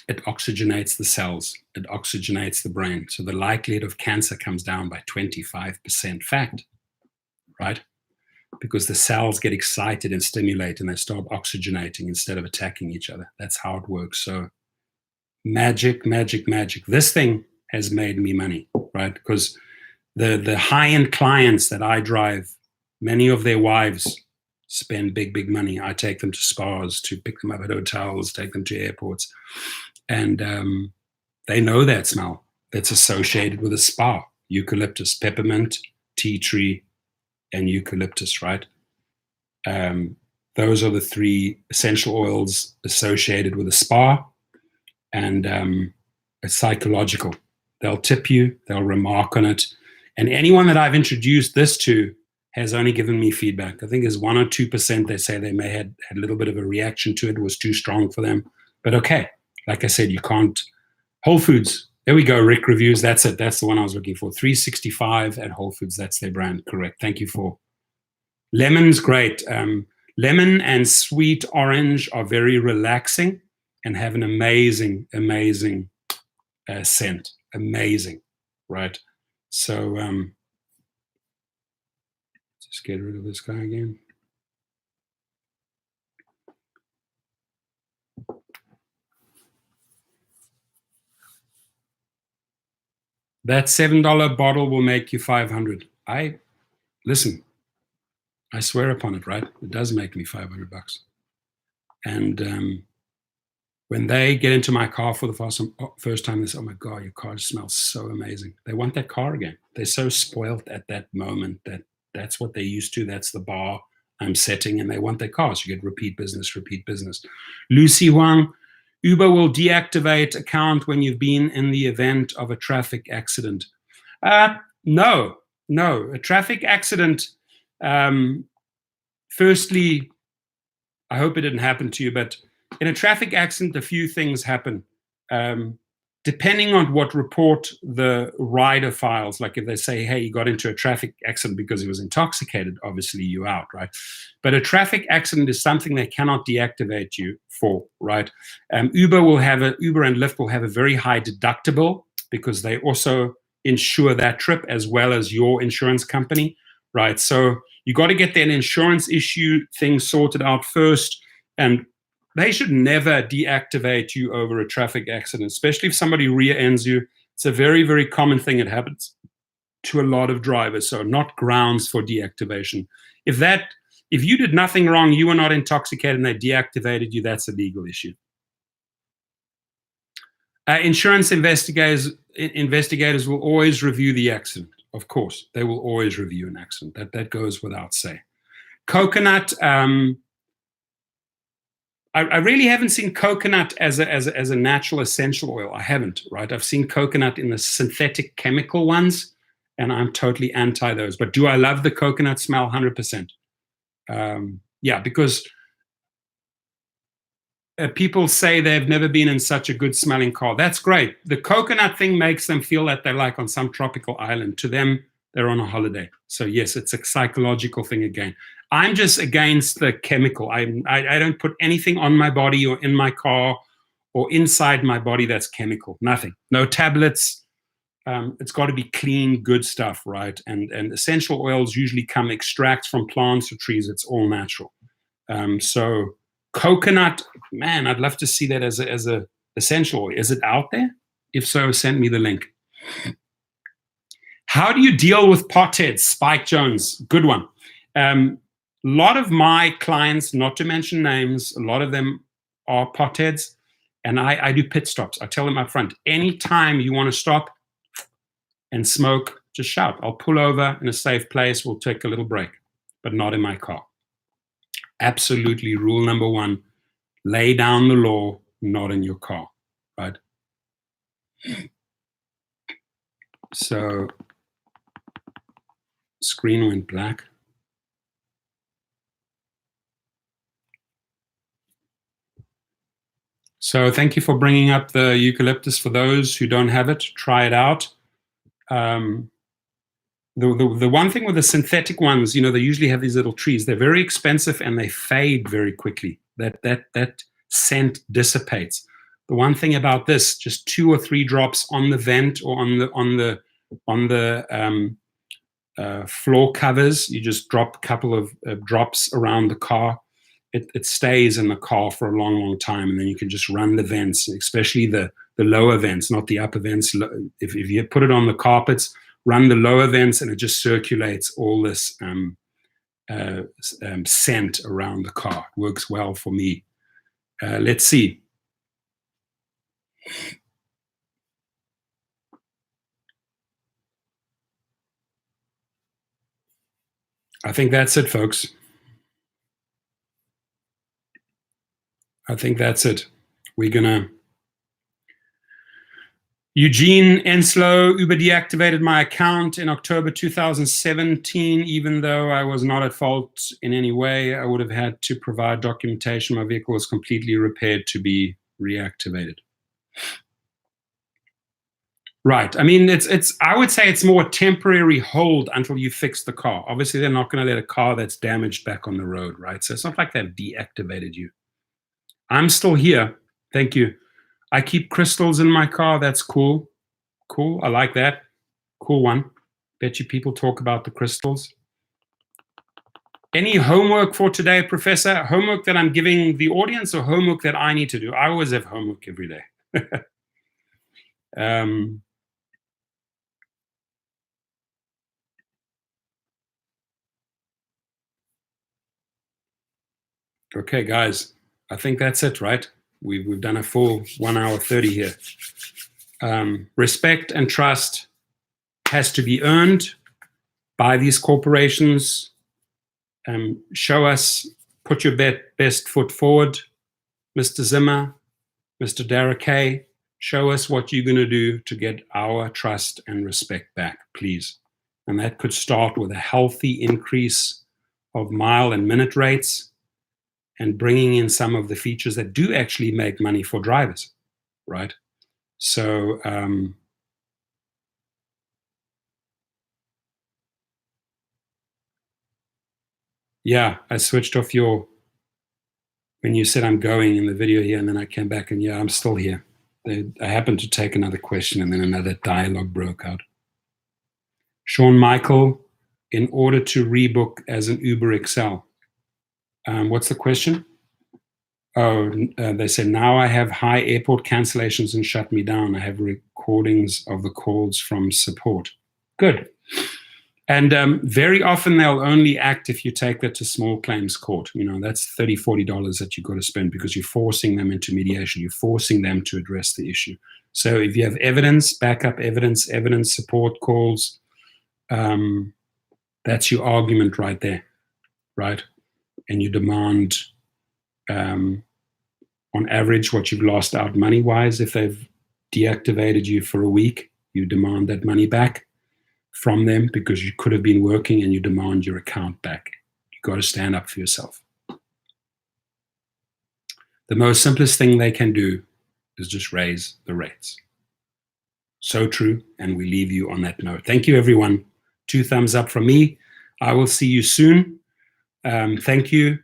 it oxygenates the cells. It oxygenates the brain. So the likelihood of cancer comes down by 25%. Fact, right? Because the cells get excited and stimulate and they start oxygenating instead of attacking each other. That's how it works. So magic. This thing has made me money, right? Because the high-end clients that I drive, many of their wives spend big money. I take them to spas, to pick them up at hotels, take them to airports. And they know that smell that's associated with a spa. eucalyptus, peppermint, tea tree, and eucalyptus, right? Those are the 3 essential oils associated with a spa, and it's psychological. They'll tip you, they'll remark on it. And anyone that I've introduced this to has only given me feedback. I think there's 1 or 2% they say they may had a little bit of a reaction to it, was too strong for them. But okay, like I said, you can't. Whole Foods, there we go, Rick Reviews, that's it. That's the one I was looking for. 365 at Whole Foods, that's their brand, correct. Thank you for. Lemon's great. Lemon and sweet orange are very relaxing and have an amazing, amazing scent. Amazing, right? So just get rid of this guy again. That $7 bottle will make you 500. Listen, I swear upon it, right? It does make me $500. And when they get into my car for the first time, they say, oh my God, your car smells so amazing. They want that car again. They're so spoiled at that moment that that's what they're used to. That's the bar I'm setting, and they want their cars. You get repeat business, repeat business. Lucy Huang, Uber will deactivate account when you've been in the event of a traffic accident. No. A traffic accident, firstly, I hope it didn't happen to you, but in a traffic accident, a few things happen. Depending on what report the rider files, like if they say, hey, he got into a traffic accident because he was intoxicated, obviously you're out, right? But a traffic accident is something they cannot deactivate you for, right? Uber and Lyft will have a very high deductible because they also insure that trip as well as your insurance company, right? So you got to get that insurance issue thing sorted out first, and they should never deactivate you over a traffic accident, especially if somebody rear ends you. It's a very, very common thing. It happens to a lot of drivers, so not grounds for deactivation. If you did nothing wrong, you were not intoxicated, and they deactivated you, that's a legal issue. Insurance investigators will always review the accident. Of course, they will always review an accident. That goes without say. Coconut. I really haven't seen coconut as a natural essential oil. I haven't, right? I've seen coconut in the synthetic chemical ones, and I'm totally anti those. But do I love the coconut smell? 100%. Yeah, because people say they've never been in such a good smelling car. That's great. The coconut thing makes them feel that they're like on some tropical island. To them, they're on a holiday. So yes, it's a psychological thing again. I'm just against the chemical. I don't put anything on my body or in my car or inside my body that's chemical. Nothing. No tablets. It's got to be clean, good stuff, right? And essential oils usually come extracts from plants or trees. It's all natural. So coconut, man, I'd love to see that as a essential oil. Is it out there? If so, send me the link. How do you deal with potheads? Spike Jones, good one. A lot of my clients, not to mention names, a lot of them are potheads, and I do pit stops. I tell them up front, anytime you want to stop and smoke, just shout. I'll pull over in a safe place. We'll take a little break, but not in my car. Absolutely, rule number 1, lay down the law, not in your car, right? So, screen went black. So thank you for bringing up the eucalyptus. For those who don't have it, try it out. The one thing with the synthetic ones, they usually have these little trees. They're very expensive and they fade very quickly. That scent dissipates. The one thing about this, just 2 or 3 drops on the vent or on the floor covers. You just drop a couple of drops around the car. It stays in the car for a long, long time, and then you can just run the vents, especially the lower vents, not the upper vents. If you put it on the carpets, run the lower vents, and it just circulates all this scent around the car. It works well for me. Let's see. I think that's it, folks. I think that's it. We're gonna. Eugene Enslow, Uber deactivated my account in October 2017, even though I was not at fault in any way. I would have had to provide documentation. My vehicle was completely repaired to be reactivated. Right. I mean, I would say it's more a temporary hold until you fix the car. Obviously, they're not going to let a car that's damaged back on the road, right? So it's not like they've deactivated you. I'm still here. Thank you. I keep crystals in my car. That's cool. Cool. I like that. Cool one. Bet you people talk about the crystals. Any homework for today, Professor? Homework that I'm giving the audience or homework that I need to do? I always have homework every day. Okay, guys. I think that's it, right? We've done a full 1 hour 30 here. Respect and trust has to be earned by these corporations. Show us, put your best foot forward. Mr. Zimmer, Mr. Derek, show us what you're going to do to get our trust and respect back, please. And that could start with a healthy increase of mile and minute rates and bringing in some of the features that do actually make money for drivers, right? So, yeah, I switched off when you said I'm going in the video here, and then I came back and yeah, I'm still here. I happened to take another question and then another dialogue broke out. Sean Michael, in order to rebook as an Uber XL. What's the question? Oh, they said, now I have high airport cancellations and shut me down. I have recordings of the calls from support. Good. And very often they'll only act if you take that to small claims court. You know, that's $30, $40 that you've got to spend because you're forcing them into mediation. You're forcing them to address the issue. So if you have evidence, backup evidence, support calls, that's your argument right there, right? And you demand, on average, what you've lost out money-wise. If they've deactivated you for a week, you demand that money back from them because you could have been working, and you demand your account back. You've got to stand up for yourself. The most simplest thing they can do is just raise the rates. So true, and we leave you on that note. Thank you, everyone. 2 thumbs up from me. I will see you soon. Thank you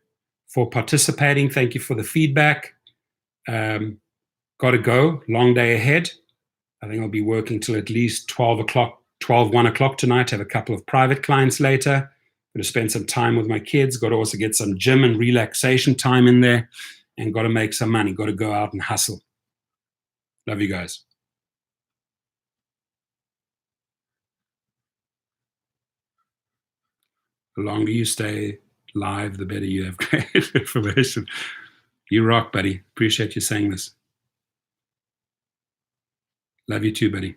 for participating. Thank you for the feedback. Got to go. Long day ahead. I think I'll be working till at least 1 o'clock tonight. Have a couple of private clients later. Going to spend some time with my kids. Got to also get some gym and relaxation time in there. And got to make some money. Got to go out and hustle. Love you guys. The longer you stay live, the better you have great information. You rock, buddy. Appreciate you saying this. Love you too, buddy.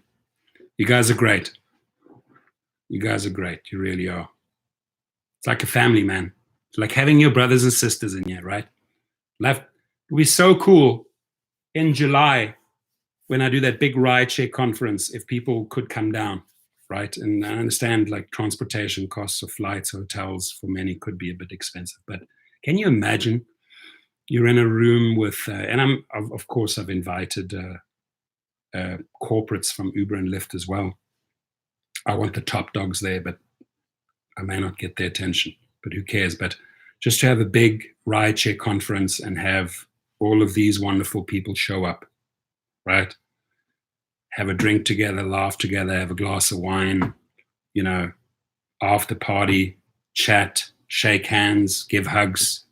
You guys are great. You guys are great. You really are. It's like a family, man. It's like having your brothers and sisters in here, right? It'll be so cool in July when I do that big Rideshare conference, if people could come down, right? And I understand like transportation costs of flights, hotels for many could be a bit expensive, but can you imagine you're in a room with, and of course I've invited corporates from Uber and Lyft as well. I want the top dogs there, but I may not get their attention, but who cares? But just to have a big Rideshare conference and have all of these wonderful people show up, right? Have a drink together, laugh together, have a glass of wine, you know, after party, chat, shake hands, give hugs.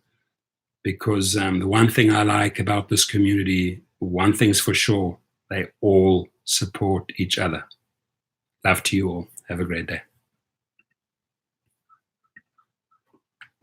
Because the one thing I like about this community, one thing's for sure, they all support each other. Love to you all. Have a great day.